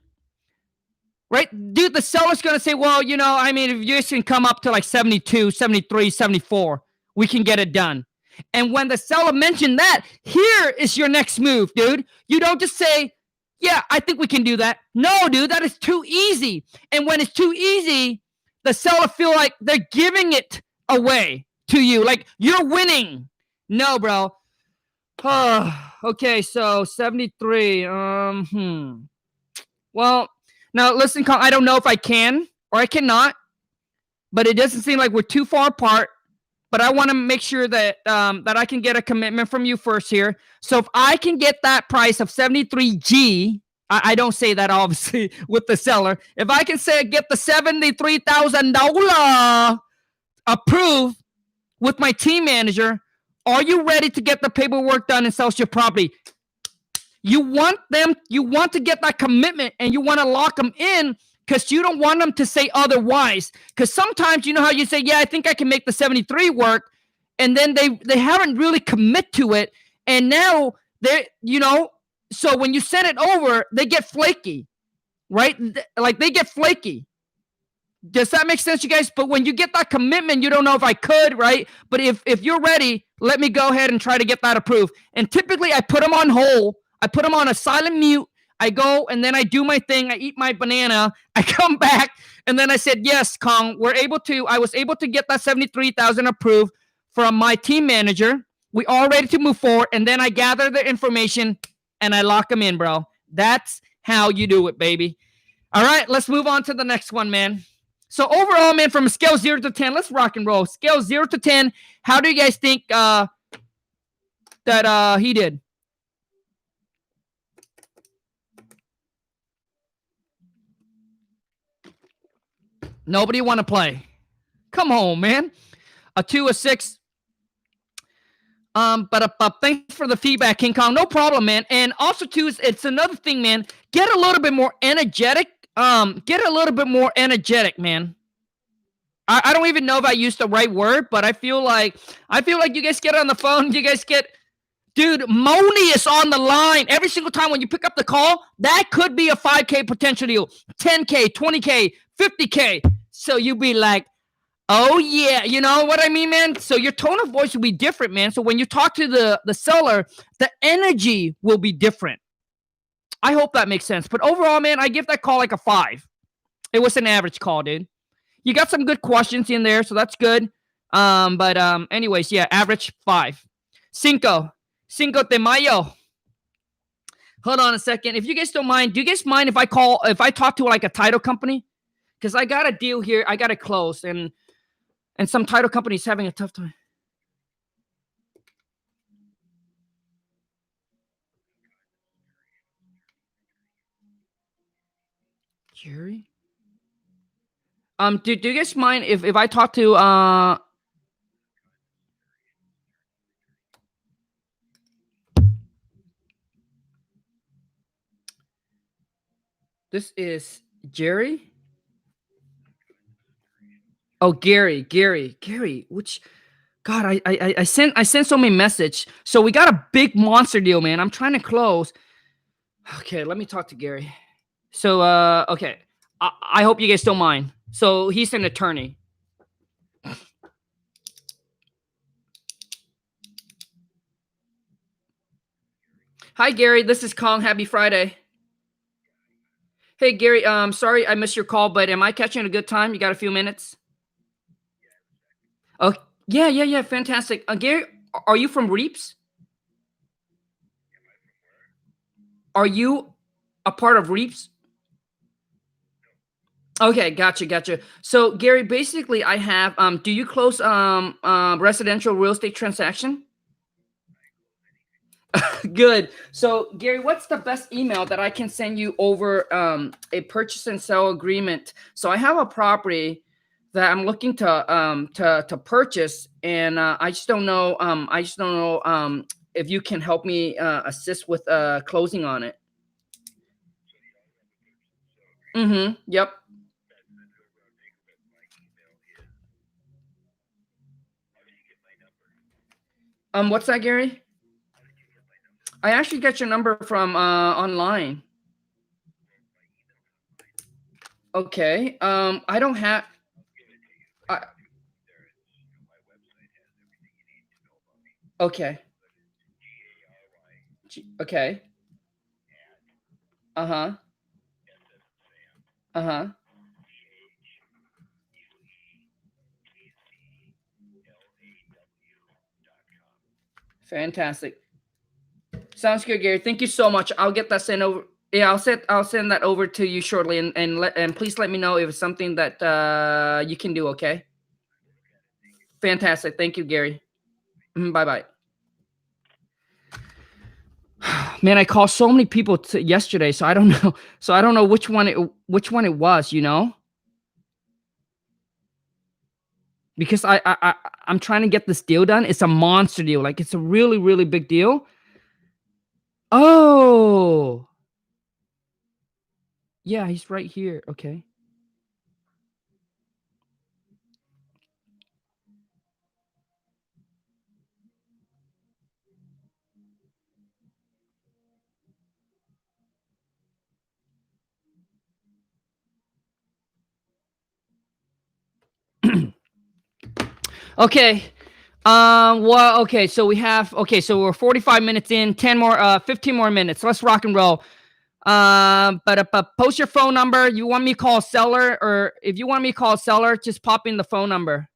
Right? Dude, the seller's going to say, well, I mean, if you guys can come up to like 72, 73, 74, we can get it done. And when the seller mentioned that, here is your next move, dude. You don't just say, yeah, I think we can do that. No, dude, that is too easy. And when it's too easy, the seller feel like they're giving it away to you. Like, you're winning. No, bro. Okay, so 73. Well, now listen, I don't know if I can or I cannot, but it doesn't seem like we're too far apart. But I want to make sure that that I can get a commitment from you first here. So if I can get that price of 73G, I don't say that obviously with the seller. If I can get the $73,000 approved with my team manager, are you ready to get the paperwork done and sell your property? You want to get that commitment and you want to lock them in, because you don't want them to say otherwise. Because sometimes, you know how you say, yeah, I think I can make the 73 work. And then they haven't really commit to it. And now so when you send it over, they get flaky, right? Like they get flaky. Does that make sense, you guys? But when you get that commitment, you don't know if I could, right? But if you're ready, let me go ahead and try to get that approved. And typically I put them on hold. I put them on a silent mute. I go and then I do my thing. I eat my banana. I come back and then I said, yes, Kong, I was able to get that 73,000 approved from my team manager. We all ready to move forward, and then I gather the information and I lock them in, bro. That's how you do it, baby. All right, let's move on to the next one, man. So overall, man, from a scale 0 to 10, let's rock and roll. Scale 0 to 10, how do you guys think that he did? Nobody want to play. Come on, man. A 2, a 6. But thanks for the feedback, King Khang. No problem, man. And also, too, it's another thing, man. Get a little bit more energetic. Get a little bit more energetic, man. I don't even know if I used the right word, but I feel like you guys get on the phone, you guys get, dude, Moni is on the line every single time when you pick up the call. That could be a 5K potential deal, 10K, 20K, 50K. So you be like, oh yeah, you know what I mean, man? So your tone of voice will be different, man. So when you talk to the seller, the energy will be different. I hope that makes sense. But overall, man, I give that call like a 5. It was an average call, dude. You got some good questions in there, so that's good. But anyways, yeah, average 5. Cinco de Mayo. Hold on a second. If you guys don't mind, do you guys mind if I talk to like a title company? Because I got a deal here. I got to close, and some title companies having a tough time. Jerry? Do you guys mind if I talk to this is Jerry? Oh, Gary, which, God, I sent so many messages. So we got a big monster deal, man. I'm trying to close. Okay, let me talk to Gary. So, okay. I hope you guys don't mind. So he's an attorney. Hi, Gary. This is Kong. Happy Friday. Hey, Gary. Sorry I missed your call, but am I catching a good time? You got a few minutes? Oh, yeah. Fantastic. Gary, are you from Reeps? Are you a part of Reeps? Okay, gotcha. So, Gary, basically, I have. Do you close residential real estate transaction? Good. So, Gary, what's the best email that I can send you over a purchase and sell agreement? So, I have a property that I'm looking to purchase, and I just don't know. If you can help me assist with closing on it. Yep. What's that, Gary? I actually got your number from online. Okay. I don't have. Okay. Okay. Uh-huh. Fantastic. Sounds good, Gary. Thank you so much. I'll get that sent over. Yeah, I'll send that over to you shortly, and please let me know if it's something that you can do. Okay. Fantastic. Thank you, Gary. Bye. Man, I called so many people yesterday, so I don't know. So I don't know which one it was. You know. Because I'm trying to get this deal done. It's a monster deal. Like, it's a really, really big deal. Oh. Yeah, he's right here. Okay. Okay. Well, okay, so we're 45 minutes in, 15 more minutes. Let's rock and roll. But post your phone number. You want me to call a seller, or if you want me to call a seller, just pop in the phone number.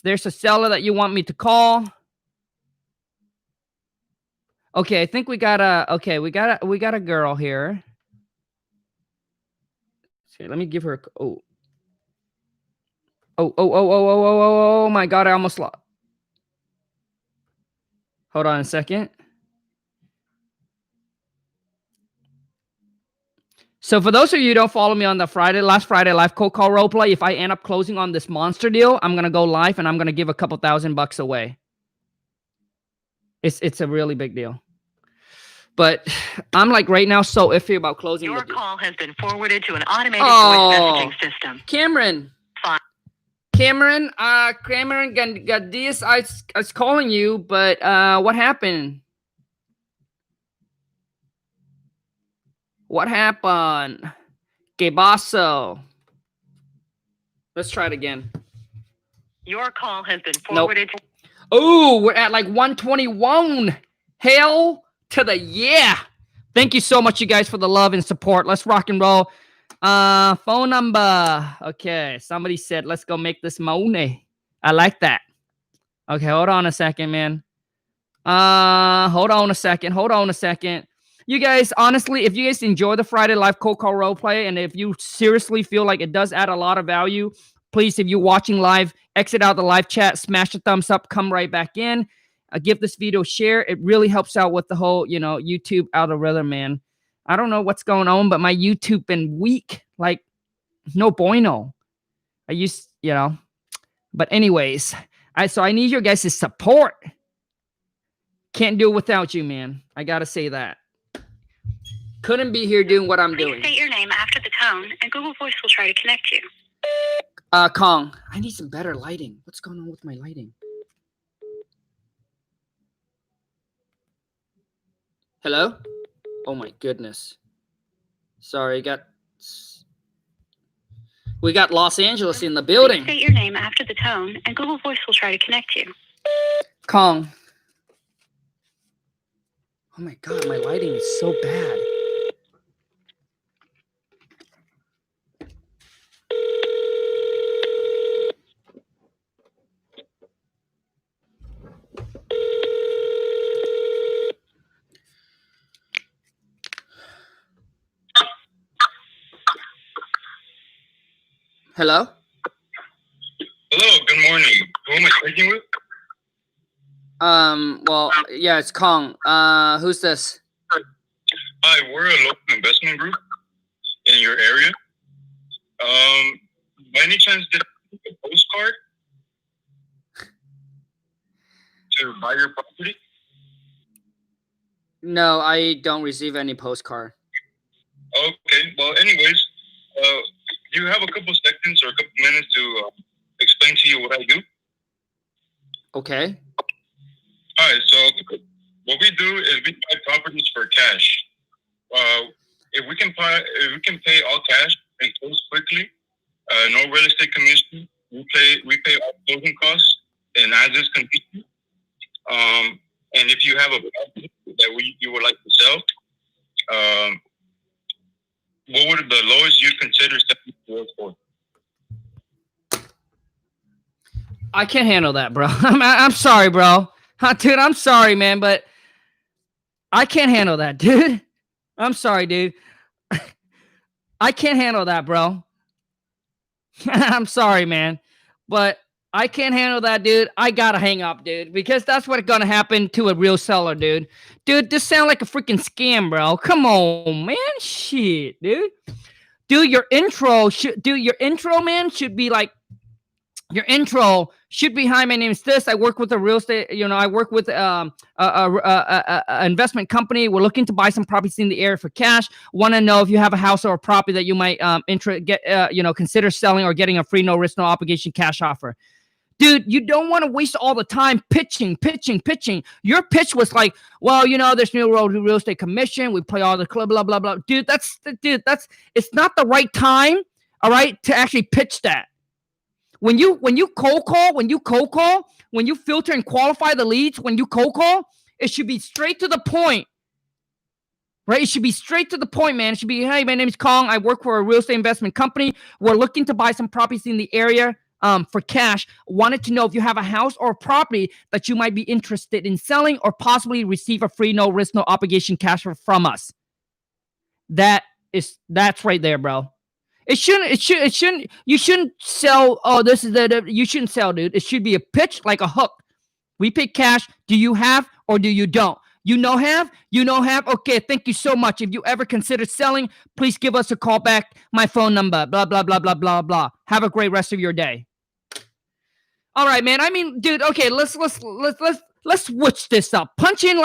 There's a seller that you want me to call. Okay, I think we got a girl here. Okay, let me give her a, oh my God, I almost lost. Hold on a second. So for those of you who don't follow me on the last Friday live cold call role play, if I end up closing on this monster deal, I'm gonna go live and I'm gonna give a couple $1,000 away. It's a really big deal. But I'm like right now so iffy about closing.
Your call has been forwarded to an automated voice messaging system.
Cameron.
Fine.
Cameron got this. I was calling you, but what happened? What happened? Que paso? Let's try it again.
Your call has been forwarded.
Nope. Oh, we're at like 121. Hell to the yeah. Thank you so much, you guys, for the love and support. Let's rock and roll. Phone number. Okay, somebody said, let's go make this money. I like that. Okay, hold on a second, man. Hold on a second. You guys, honestly, if you guys enjoy the Friday live cold call role play, and if you seriously feel like it does add a lot of value, please, if you're watching live, exit out the live chat, smash the thumbs up, come right back in. Give this video a share. It really helps out with the whole, YouTube algorithm, man. I don't know what's going on, but my YouTube been weak, like no bueno. I used, but anyways, so I need your guys' support. Can't do it without you, man. I gotta say that. Couldn't be here doing what I'm doing.
Please state your name after the tone, and Google Voice will try to connect you.
Kong, I need some better lighting. What's going on with my lighting? Hello? Oh my goodness. Sorry, we got Los Angeles in the building.
Please state your name after the tone, and Google Voice will try to connect you.
Kong. Oh my God, my lighting is so bad. Hello?
Hello, good morning. Who am I speaking with?
Well, yeah, it's Kong. Who's this?
Hi, we're a local investment group in your area. By any chance, did you get a postcard to buy your property?
No, I don't receive any postcard.
Okay, well, anyways, do you have a couple seconds or a couple minutes to explain to you what I do?
Okay.
All right, so what we do is we buy properties for cash. If we can pay all cash and close quickly, no real estate commission. We pay all closing costs and as is condition. And if you have a property that you would like to sell, what would the lowest you consider selling for?
I can't handle that, bro. I'm sorry, bro. Dude, I'm sorry, man, but I can't handle that, dude. I'm sorry, dude. I can't handle that, bro. I'm sorry, man, but I can't handle that, dude. I gotta hang up, dude, because that's what's gonna happen to a real seller, dude. Dude, this sounds like a freaking scam, bro. Come on, man. Shit, dude. Dude, your intro, man, should be like, your intro should be, hi, my name is this. I work with a real estate, I work with a investment company. We're looking to buy some properties in the area for cash. Want to know if you have a house or a property that you might consider selling or getting a free, no risk, no obligation cash offer. Dude, you don't want to waste all the time pitching. Your pitch was like, well, there's no real estate commission. We play all the club, blah, blah, blah. Dude, it's not the right time, all right, to actually pitch that. When you cold call, when you filter and qualify the leads, when you cold call, it should be straight to the point, right? It should be straight to the point, man. It should be, hey, my name is Kong. I work for a real estate investment company. We're looking to buy some properties in the area. for cash. Wanted to know if you have a house or property that you might be interested in selling or possibly receive a free, no risk, no obligation cash from us. That's right there, bro. You shouldn't sell. Oh, this is you shouldn't sell, dude. It should be a pitch, like a hook. We pay cash. Do you have or do you don't? You know have? You know have? Okay, thank you so much. If you ever consider selling, please give us a call back. My phone number, blah, blah, blah, blah, blah, blah. Have a great rest of your day. All right, man. I mean, dude, okay, let's switch this up. Punch in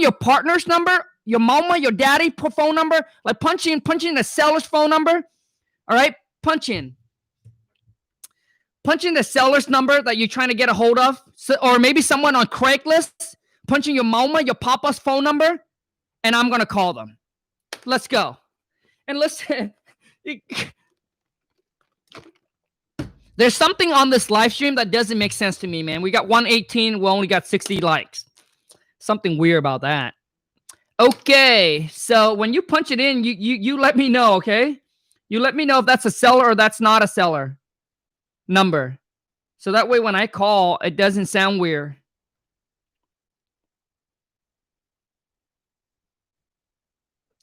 your partner's number, your mama, your daddy phone number, like punch in the seller's phone number. All right, punch in the seller's number that you're trying to get a hold of, or maybe someone on Craigslist. Punch in your mama, your papa's phone number, and I'm gonna call them. Let's go. And listen, there's something on this live stream that doesn't make sense to me, man. We got 118, we only got 60 likes. Something weird about that. Okay, so when you punch it in, you let me know, okay? You let me know if that's a seller or that's not a seller number. So that way when I call, it doesn't sound weird.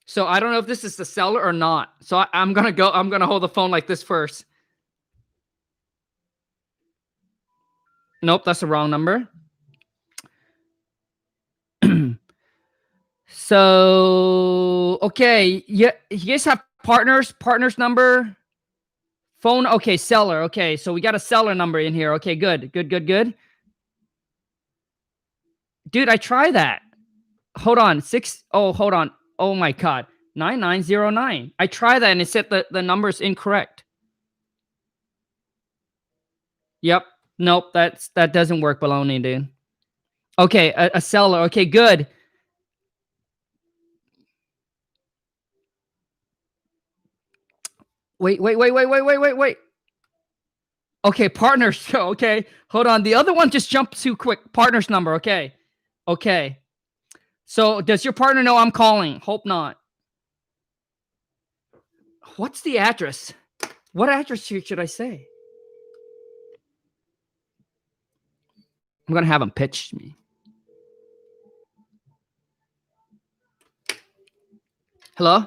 So I don't know if this is the seller or not. So I'm going to hold the phone like this first. Nope, that's the wrong number. So, okay. Yeah, you guys have partners number, phone. Okay, seller. Okay, so we got a seller number in here. Okay, good. Dude, I try that. Hold on. Hold on. Oh my God. 9909. I tried that and it said the number's incorrect. Yep. Nope. That doesn't work, baloney, dude. Okay, a seller. Okay, good. Wait. Okay, partners. Okay, hold on. The other one just jumped too quick. Partners number. Okay. So does your partner know I'm calling? Hope not. What's the address? What address should I say? I'm going to have him pitch me. Hello?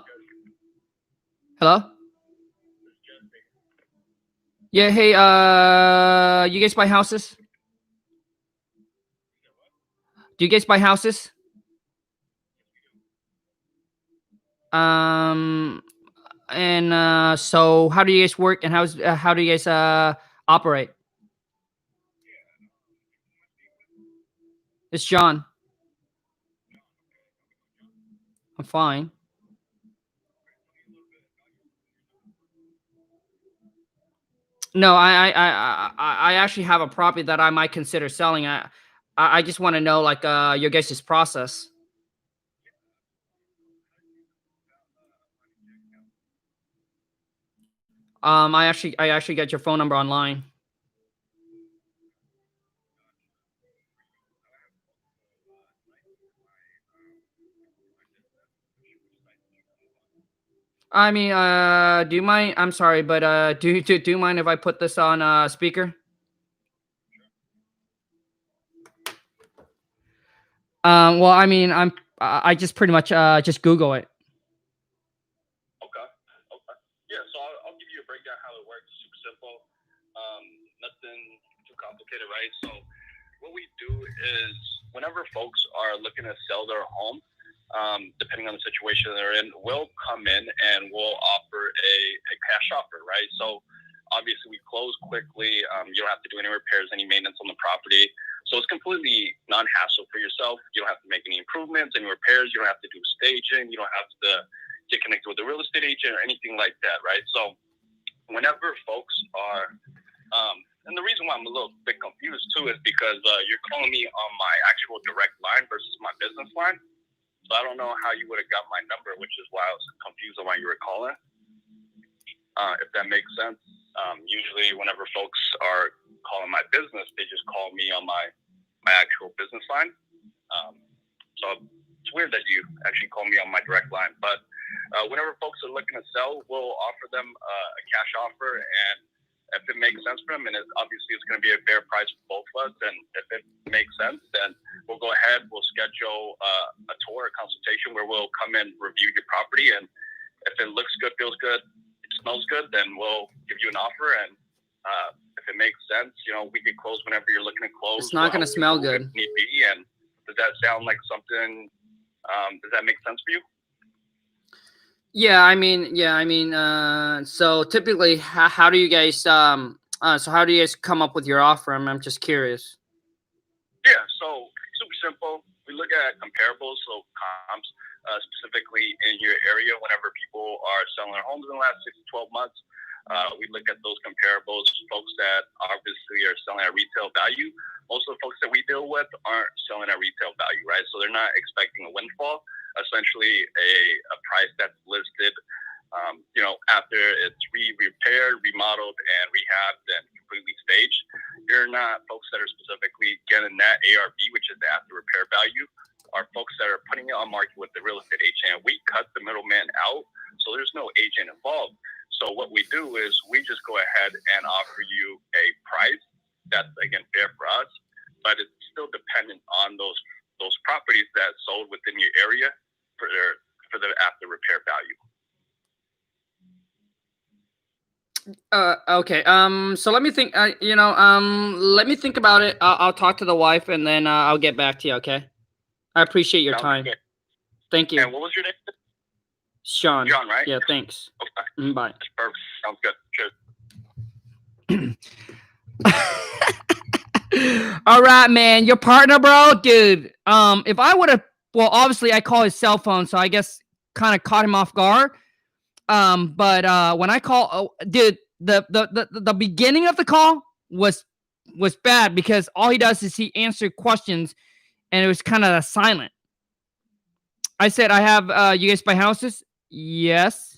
Yeah, hey, you guys buy houses? Do you guys buy houses? And so how do you guys work and how do you guys operate? It's John. I'm fine. No, I actually have a property that I might consider selling. I just want to know like your guys' process. I actually got your phone number online. I mean, do you mind? I'm sorry, but do you mind if I put this on speaker? Well, I mean, I just pretty much just Google it.
Okay. Yeah, so I'll give you a breakdown how it works. Super simple. Nothing too complicated, right? So what we do is whenever folks are looking to sell their home, depending on the situation they're in, we'll come in and we'll offer a cash offer, right? So obviously we close quickly. You don't have to do any repairs, any maintenance on the property. So it's completely non-hassle for yourself. You don't have to make any improvements, any repairs. You don't have to do staging. You don't have to get connected with a real estate agent or anything like that, right? So whenever folks are, and the reason why I'm a little bit confused too is because you're calling me on my actual direct line versus my business line. So I don't know how you would have got my number, which is why I was confused on why you were calling. If that makes sense. Usually whenever folks are calling my business, they just call me on my actual business line. So it's weird that you actually call me on my direct line. But whenever folks are looking to sell, we'll offer them a cash offer. And
if it makes sense for them, and obviously it's going to be a fair price for both of us, and if it makes sense, then we'll go ahead, we'll schedule a tour, a consultation where we'll come and review your property, and if it looks good, feels good, it smells good, then we'll give you an offer, and if it makes sense, we can close whenever you're looking to close.
It's not going to smell good.
If need be, and does that sound like something, does that make sense for you?
So typically, how do you guys, how do you guys come up with your offer? I'm just curious.
Yeah, so super simple. We look at comparables, so comps, specifically in your area. Whenever people are selling their homes in the last 6 to 12 months, we look at those comparables. Folks that obviously are selling at retail value. Most of the folks that we deal with aren't selling at retail value, right? So they're not expecting a windfall. Essentially, a price that's listed, after it's repaired, remodeled, and rehabbed and completely staged. You're not folks that are specifically getting that ARV, which is the after repair value, are folks that are putting it on market with the real estate agent. We cut the middleman out, so there's no agent involved. So what we do is we just go ahead and offer you a price that's, again, fair for us, but it's still dependent on those properties that sold within your area for the after repair value.
Okay. So let me think. Let me think about it. I'll talk to the wife, and then I'll get back to you. Okay. I appreciate your time.
Good. Thank
you.
And what was your name?
Sean.
John, right?
Yeah. Thanks.
Okay.
Bye.
That's perfect. Sounds good. Cheers.
All right, man. Your partner, bro, dude. If I would have, well, obviously I call his cell phone, so I guess kind of caught him off guard. But when I call, dude, the beginning of the call was bad because all he does is he answered questions, and it was kind of silent. I said, "I have you guys buy houses?" Yes.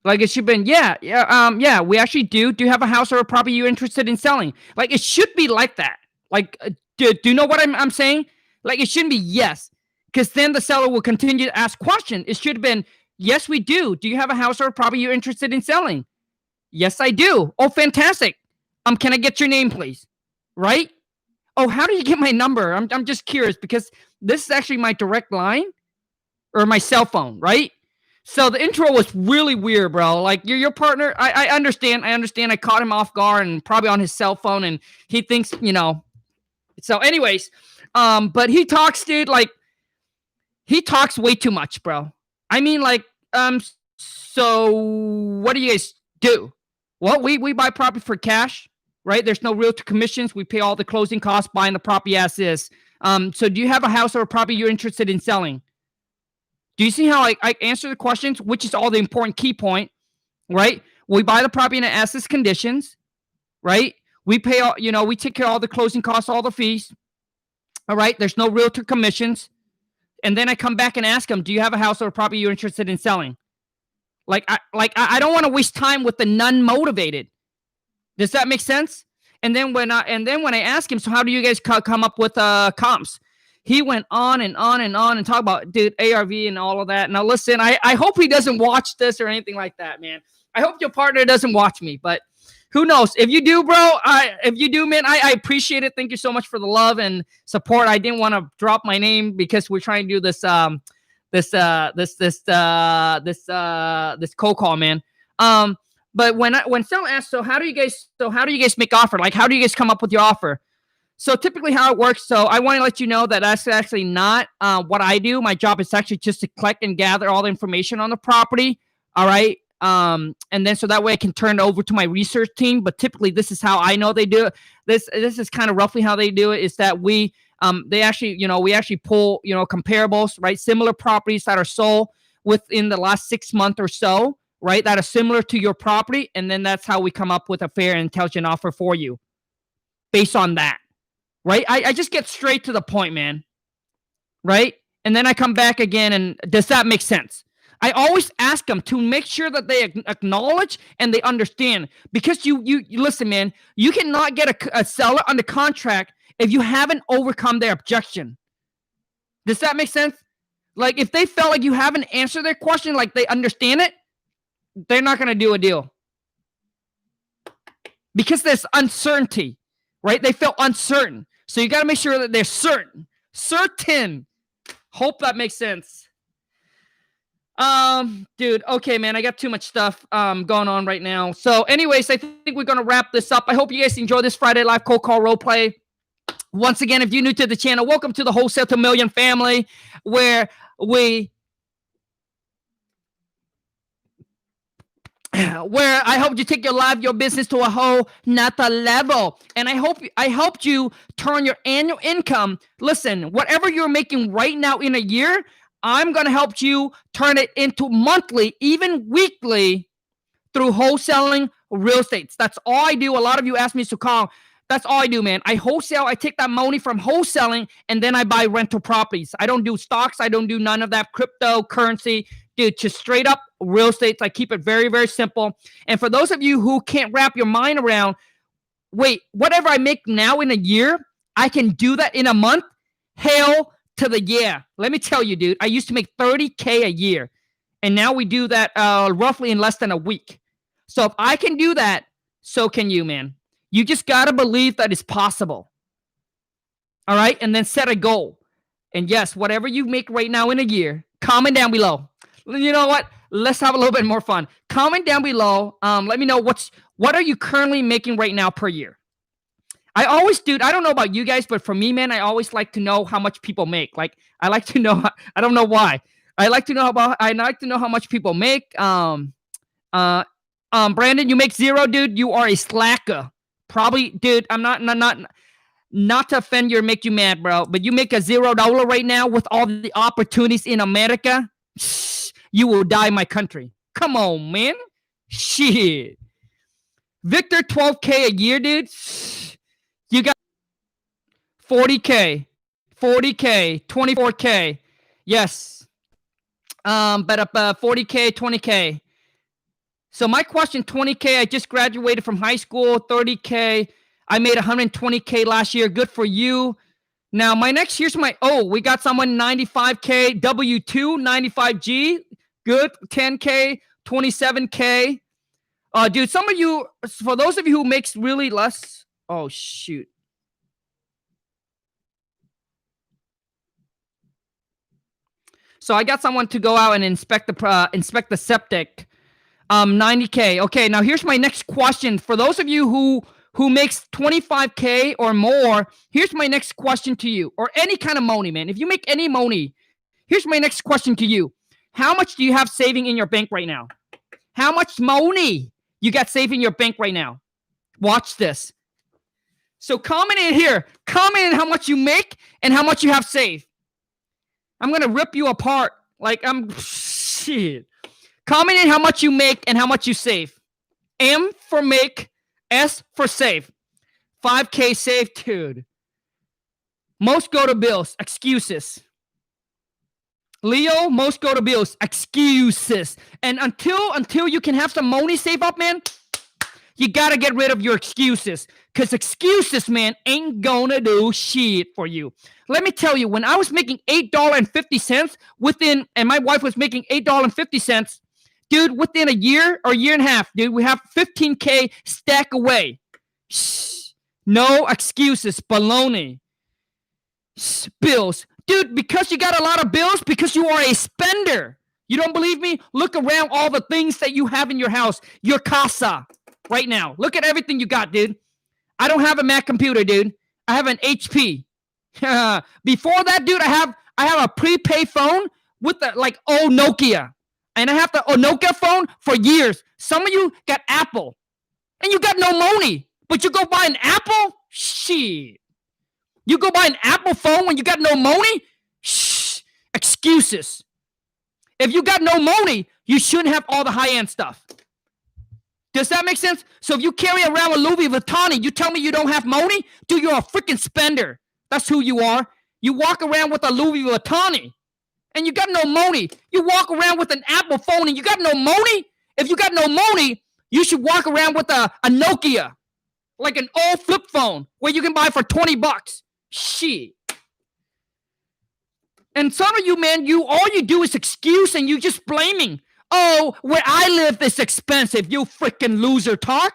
Like it should have been, yeah, we actually do. Do you have a house or a property you're interested in selling? Like it should be like that. Like, do you know what I'm saying? Like it shouldn't be yes, because then the seller will continue to ask questions. It should have been, yes, we do. Do you have a house or a property you're interested in selling? Yes, I do. Oh, fantastic. Can I get your name, please? Right? Oh, how do you get my number? I'm just curious because this is actually my direct line or my cell phone, right? So the intro was really weird, bro. Like your partner, I understand. I caught him off guard and probably on his cell phone, and he thinks, So anyways, but he talks, dude, like he talks way too much, bro. I mean, like, so what do you guys do? Well, we buy property for cash, right? There's no realtor commissions. We pay all the closing costs buying the property as is. So do you have a house or a property you're interested in selling? Do you see how I answer the questions, which is all the important key point, right? We buy the property in as is conditions, right? We pay all, we take care of all the closing costs, all the fees. All right. There's no realtor commissions. And then I come back and ask them, do you have a house or a property you're interested in selling? I don't want to waste time with the non-motivated. Does that make sense? And then when I ask him, so how do you guys come up with comps? He went on and on and on and talk about, dude, ARV and all of that. Now, listen, I hope he doesn't watch this or anything like that, man. I hope your partner doesn't watch me, but who knows? If you do, bro, if you do, man, I appreciate it. Thank you so much for the love and support. I didn't want to drop my name because we're trying to do this cold call, man. But when someone asks, so how do you guys make offer? Like, how do you guys come up with your offer? So typically how it works, so I want to let you know that that's actually not what I do. My job is actually just to collect and gather all the information on the property. All right. And then so that way I can turn it over to my research team. But typically this is how I know they do it. This is kind of roughly how they do it, is that we actually pull, comparables, right? Similar properties that are sold within the last 6 months or so, right? That are similar to your property. And then that's how we come up with a fair and intelligent offer for you based on that. Right? I just get straight to the point, man. Right? And then I come back again, and does that make sense? I always ask them to make sure that they acknowledge and they understand. Because you listen, man, you cannot get a seller under contract if you haven't overcome their objection. Does that make sense? Like, if they felt like you haven't answered their question, like they understand it, they're not going to do a deal. because there's uncertainty, right? They feel uncertain. So you got to make sure that they're certain. Certain. Hope that makes sense. Dude, okay, man, I got too much stuff going on right now. So anyways, I think we're going to wrap this up. I hope you guys enjoy this Friday Live Cold Call Role Play. Once again, if you're new to the channel, welcome to the Wholesale to Million family, where I hope you take your business to a whole nother level. And I helped you turn your annual income. Listen, whatever you're making right now in a year, I'm going to help you turn it into monthly, even weekly, through wholesaling real estate. That's all I do. A lot of you ask me to call. That's all I do, man. I wholesale. I take that money from wholesaling, and then I buy rental properties. I don't do stocks. I don't do none of that cryptocurrency. Dude, just straight up real estate. I keep it very, very simple. And for those of you who can't wrap your mind around, wait, whatever I make now in a year, I can do that in a month? Hell to the yeah. Let me tell you, dude, I used to make $30K a year, and now we do that roughly in less than a week. So if I can do that, so can you, man. You just got to believe that it's possible. All right? And then set a goal. And yes, whatever you make right now in a year, comment down below. You know what? Let's have a little bit more fun. Comment down below. Let me know what are you currently making right now per year. I always, dude, I don't know about you guys, but for me, man, I always like to know how much people make. Like, I like to know, I don't know why. I like to know how much people make. Brandon, you make zero, dude. You are a slacker. Probably, dude, I'm not to offend you or make you mad, bro, but you make a $0 right now with all the opportunities in America, you will die my country. Come on, man. Shit. Victor, 12K a year, dude. You got 40K, 24K. Yes. But 40K, 20K. So my question, 20K, I just graduated from high school, 30K. I made 120K last year. Good for you. Now, we got someone 95K, W2, 95G. Good, 10K, 27K. Dude, some of you, for those of you who makes really less, oh, shoot. So I got someone to go out and inspect the septic. 90K. Okay, now here's my next question. For those of you who makes 25K or more, here's my next question to you. Or any kind of money, man. If you make any money, here's my next question to you. How much do you have saving in your bank right now? How much money you got saving in your bank right now? Watch this. So comment in here. Comment in how much you make and how much you have saved. I'm going to rip you apart. Like, shit. Comment in how much you make and how much you save. M for make, S for save. 5K save, dude. Most go to bills, excuses. Leo, most go to bills, excuses. And until you can have some money saved up, man, you got to get rid of your excuses. Because excuses, man, ain't gonna do shit for you. Let me tell you, when I was making $8.50 and my wife was making $8.50, dude, within a year or year and a half, dude, we have 15K stack away. Shh. No excuses, baloney. Shh. Bills. Dude, because you got a lot of bills, because you are a spender. You don't believe me? Look around all the things that you have in your house, your casa, right now. Look at everything you got, dude. I don't have a Mac computer, dude. I have an HP. Before that, dude, I have a prepaid phone with the old Nokia. And I have the Nokia phone for years. Some of you got Apple. And you got no money. But you go buy an Apple? Shit. You go buy an Apple phone when you got no money? Shh. Excuses. If you got no money, you shouldn't have all the high-end stuff. Does that make sense? So if you carry around a Louis Vuitton, you tell me you don't have money? Dude, you're a freaking spender. That's who you are. You walk around with a Louis Vuitton and you got no money. You walk around with an Apple phone and you got no money? If you got no money, you should walk around with a Nokia, like an old flip phone where you can buy for $20. Shit. And some of you, man, all you do is excuse and you just blaming. Oh, where I live is expensive, you freaking loser talk.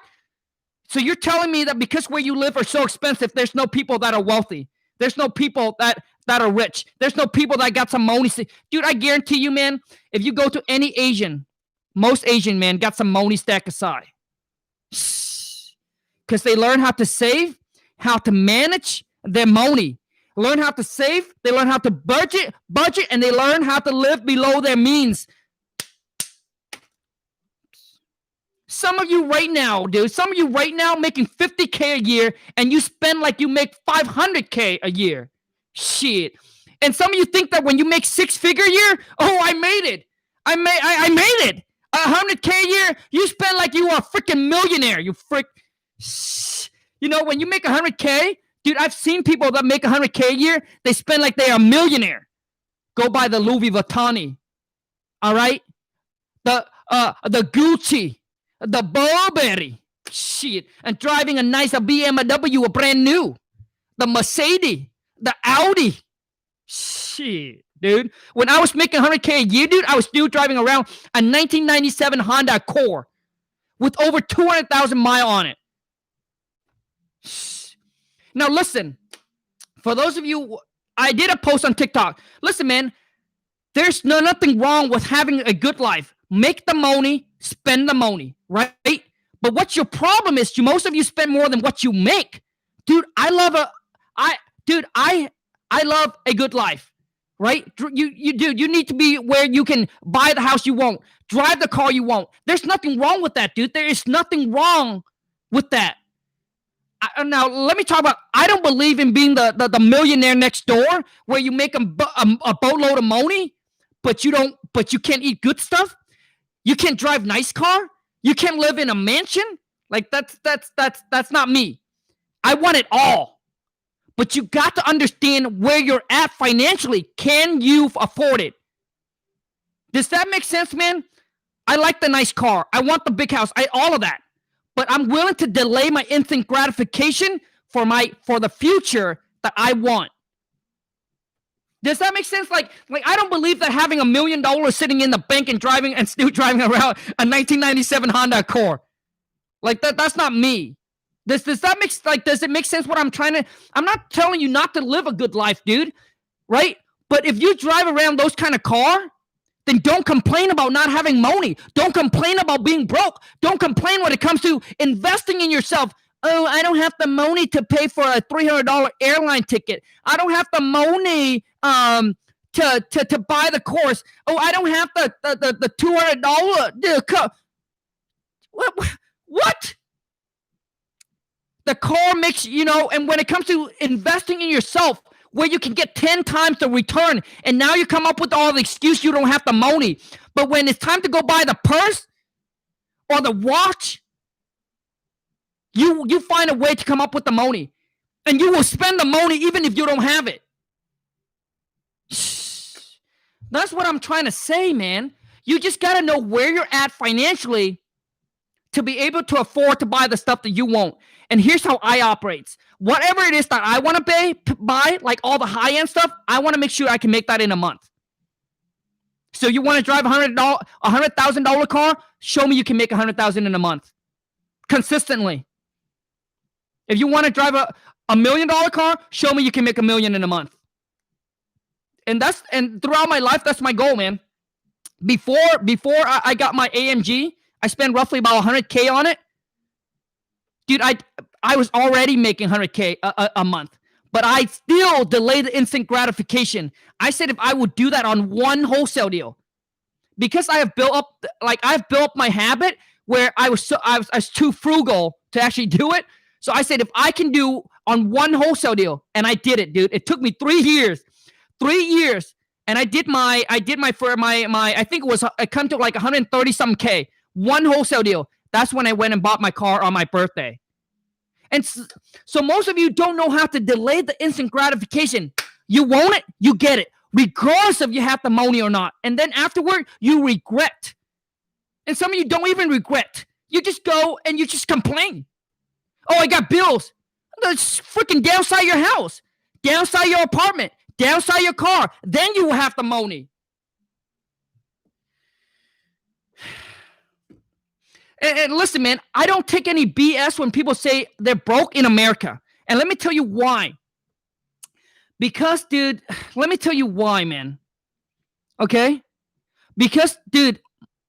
So you're telling me that because where you live are so expensive, there's no people that are wealthy. There's no people that are rich. There's no people that got some money. Dude, I guarantee you, man, if you go to any Asian, most Asian, man, got some money stacked aside. Because they learn how to save, how to manage their money. Learn how to save, they learn how to budget, and they learn how to live below their means. Some of you right now, dude, making $50K a year, and you spend like you make $500K a year. Shit. And some of you think that when you make 6-figure a year, oh, I made it. I made it. $100K a year, you spend like you are a freaking millionaire. You freak. You know, when you make $100K, dude, I've seen people that make $100K a year, they spend like they are a millionaire. Go buy the Louis Vuitton. All right? The Gucci. The Burberry, shit, and driving a nice BMW, a brand new, the Mercedes, the Audi, shit, dude. When I was making $100K a year, dude, I was still driving around a 1997 Honda Accord with over 200,000 miles on it. Now listen, for those of you, I did a post on TikTok. Listen, man, there's nothing wrong with having a good life. Make the money, spend the money, right? But what your problem is, most of you spend more than what you make. Dude, I love a good life, right? You need to be where you can buy the house you want, drive the car you want. There's nothing wrong with that, dude. There is nothing wrong with that. Now, let me talk about, I don't believe in being the millionaire next door where you make a boatload of money, but you can't eat good stuff. You can't drive nice car. You can't live in a mansion. Like that's not me. I want it all. But you got to understand where you're at financially. Can you afford it? Does that make sense, man? I like the nice car. I want the big house. All of that. But I'm willing to delay my instant gratification for the future that I want. Does that make sense? Like I don't believe that having $1 million sitting in the bank and still driving around a 1997 Honda Accord. Like that's not me. Does it make sense what I'm I'm not telling you not to live a good life, dude. Right? But if you drive around those kind of car, then don't complain about not having money. Don't complain about being broke. Don't complain when it comes to investing in yourself. Oh, I don't have the money to pay for a $300 airline ticket. I don't have the money to buy the course. Oh, I don't have the $200 What? The car makes, and when it comes to investing in yourself, where you can get 10 times the return, and now you come up with all the excuse you don't have the money. But when it's time to go buy the purse or the watch, you find a way to come up with the money. And you will spend the money even if you don't have it. That's what I'm trying to say, man. You just got to know where you're at financially to be able to afford to buy the stuff that you want. And here's how I operate. Whatever it is that I want to buy, like all the high-end stuff, I want to make sure I can make that in a month. So you want to drive a $100,000 car? Show me you can make $100,000 in a month. Consistently. If you want to drive a $1 million car, show me you can make $1 million in a month. And throughout my life, that's my goal, man. Before I got my AMG, I spent roughly about $100K on it. Dude, I was already making $100K a month, but I still delayed the instant gratification. I said if I would do that on one wholesale deal, because I've built up my habit where I was too frugal to actually do it. So I said if I can do on one wholesale deal, and I did it, dude. It took me 3 years. 3 years. And I did my I think it come to like 130 something K. One wholesale deal. That's when I went and bought my car on my birthday. And so most of you don't know how to delay the instant gratification. You want it, you get it, regardless of you have the money or not. And then afterward, you regret. And some of you don't even regret. You just go and you just complain. Oh, I got bills. Let's freaking downside your house, downside your apartment, downside your car. Then you will have the money. And listen, man, I don't take any BS when people say they're broke in America. And let me tell you why. Because, dude, let me tell you why, man. Okay? Because, dude,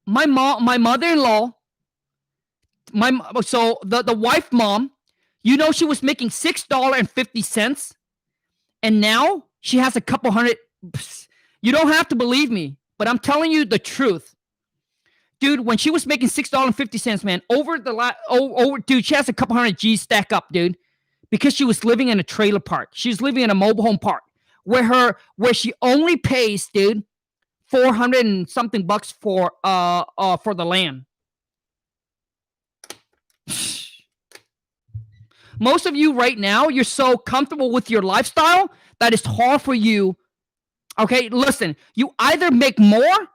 my mother-in-law, so the wife mom, you know, she was making $6.50, and now she has a couple hundred. You don't have to believe me, but I'm telling you the truth. Dude, when she was making $6.50, man, dude, she has a couple hundred G's stack up, dude, because she was living in a trailer park. She's living in a mobile home park where she only pays, dude, 400 and something bucks for the land. Most of you right now, you're so comfortable with your lifestyle that it's hard for you. Okay, listen, you either make more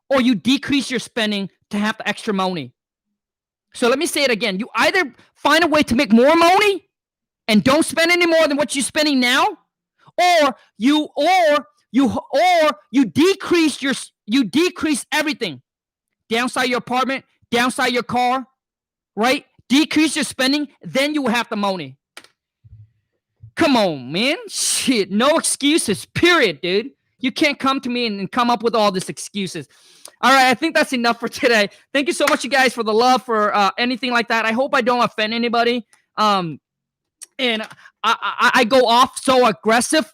or you decrease your spending to have the extra money. So let me say it again. You either find a way to make more money and don't spend any more than what you're spending now, or you decrease everything. Downsize your apartment, downsize your car, right? Decrease your spending, then you will have the money. Come on, man. Shit, no excuses, period, dude. You can't come to me and come up with all these excuses. All right, I think that's enough for today. Thank you so much, you guys, for the love, for anything like that. I hope I don't offend anybody. And I go off so aggressive,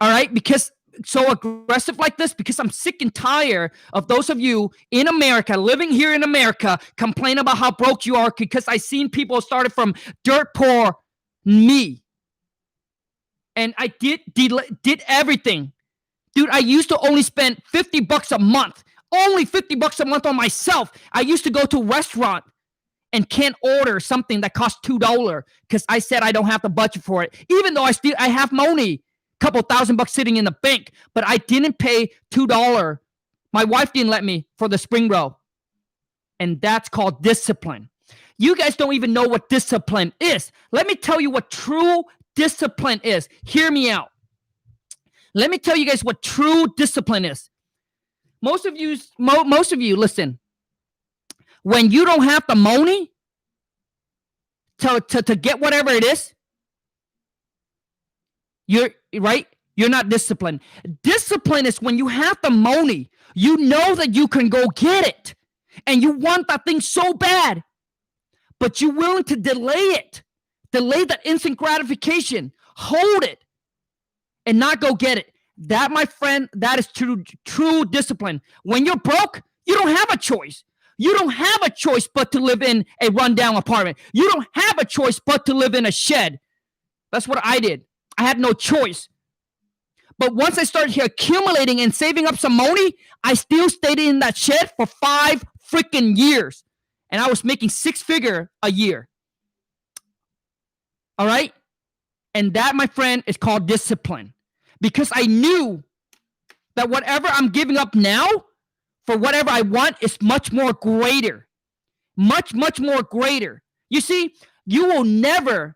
all right, because so aggressive like this because I'm sick and tired of those of you in America, living here in America, complain about how broke you are because I seen people started from dirt poor me. And I did everything. Dude, I used to only spend $50 a month. Only $50 a month on myself. I used to go to a restaurant and can't order something that costs $2 because I said I don't have the budget for it. Even though I have money, couple $1,000 sitting in the bank, but I didn't pay $2. My wife didn't let me for the spring roll. And that's called discipline. You guys don't even know what discipline is. Let me tell you what true discipline is. Hear me out. Let me tell you guys what true discipline is. Most of you, listen. When you don't have the money to get whatever it is, you're not disciplined. Discipline is when you have the money, you know that you can go get it, and you want that thing so bad, but you're willing to delay it, delay that instant gratification, hold it, and not go get it. That, my friend, that is true discipline. When you're broke, you don't have a choice. You don't have a choice but to live in a rundown apartment. You don't have a choice but to live in a shed. That's what I did. I had no choice. But once I started accumulating and saving up some money, I still stayed in that shed for 5 freaking years. And I was making 6-figure a year. All right? And that, my friend, is called discipline. Because I knew that whatever I'm giving up now for whatever I want is much more greater. Much, much more greater. You see, you will never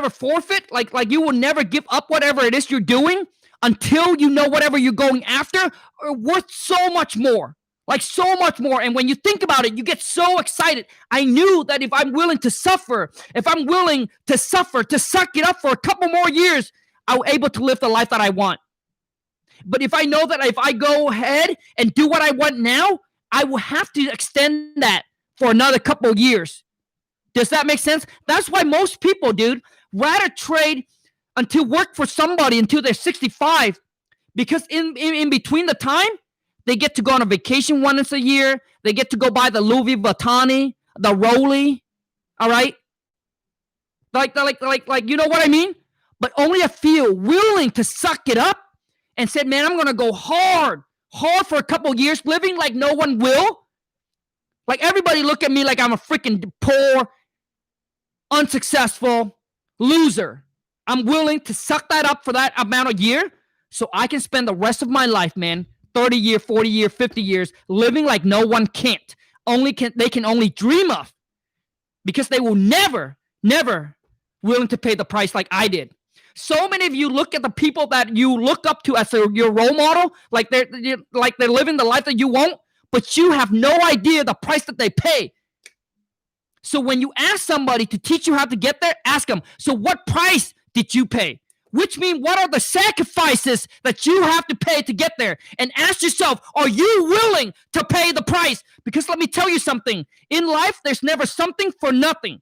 forfeit, like you will never give up whatever it is you're doing until you know whatever you're going after are worth so much more. Like so much more. And when you think about it, you get so excited. I knew that if I'm willing to suffer, to suck it up for a couple more years, I'm able to live the life that I want. But if I know that if I go ahead and do what I want now, I will have to extend that for another couple years. Does that make sense? That's why most people, dude, rather trade until work for somebody until they're 65, because in between the time, they get to go on a vacation once a year. They get to go buy the Louis Vuitton, the Rolly, all right? Like, you know what I mean? But only a few willing to suck it up and said, man, I'm going to go hard for a couple years, living like no one will. Like everybody look at me like I'm a freaking poor, unsuccessful loser. I'm willing to suck that up for that amount of year so I can spend the rest of my life, man, 30 years, 40 years, 50 years, living like no one can't. They can only dream of, because they will never willing to pay the price like I did. So many of you look at the people that you look up to as your role model, like they're living the life that you want, but you have no idea the price that they pay. So when you ask somebody to teach you how to get there, ask them, so what price did you pay? Which means, what are the sacrifices that you have to pay to get there? And ask yourself, are you willing to pay the price? Because let me tell you something. In life, there's never something for nothing.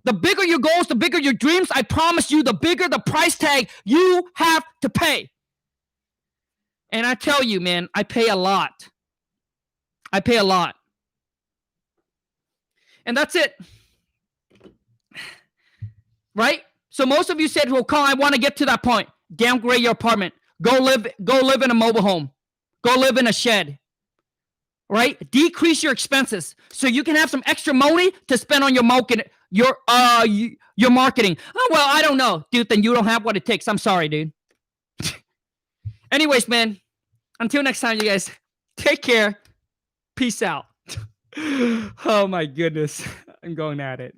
The bigger your goals, the bigger your dreams, I promise you, the bigger the price tag you have to pay. And I tell you, man, I pay a lot. I pay a lot. And that's it. Right? So most of you said, well, Khang, I want to get to that point. Downgrade your apartment. Go live in a mobile home. Go live in a shed. Right? Decrease your expenses so you can have some extra money to spend on your marketing. Your marketing. Oh, well, I don't know. Dude, then you don't have what it takes. I'm sorry, dude. Anyways, man, until next time, you guys, take care. Peace out. Oh, my goodness. I'm going at it.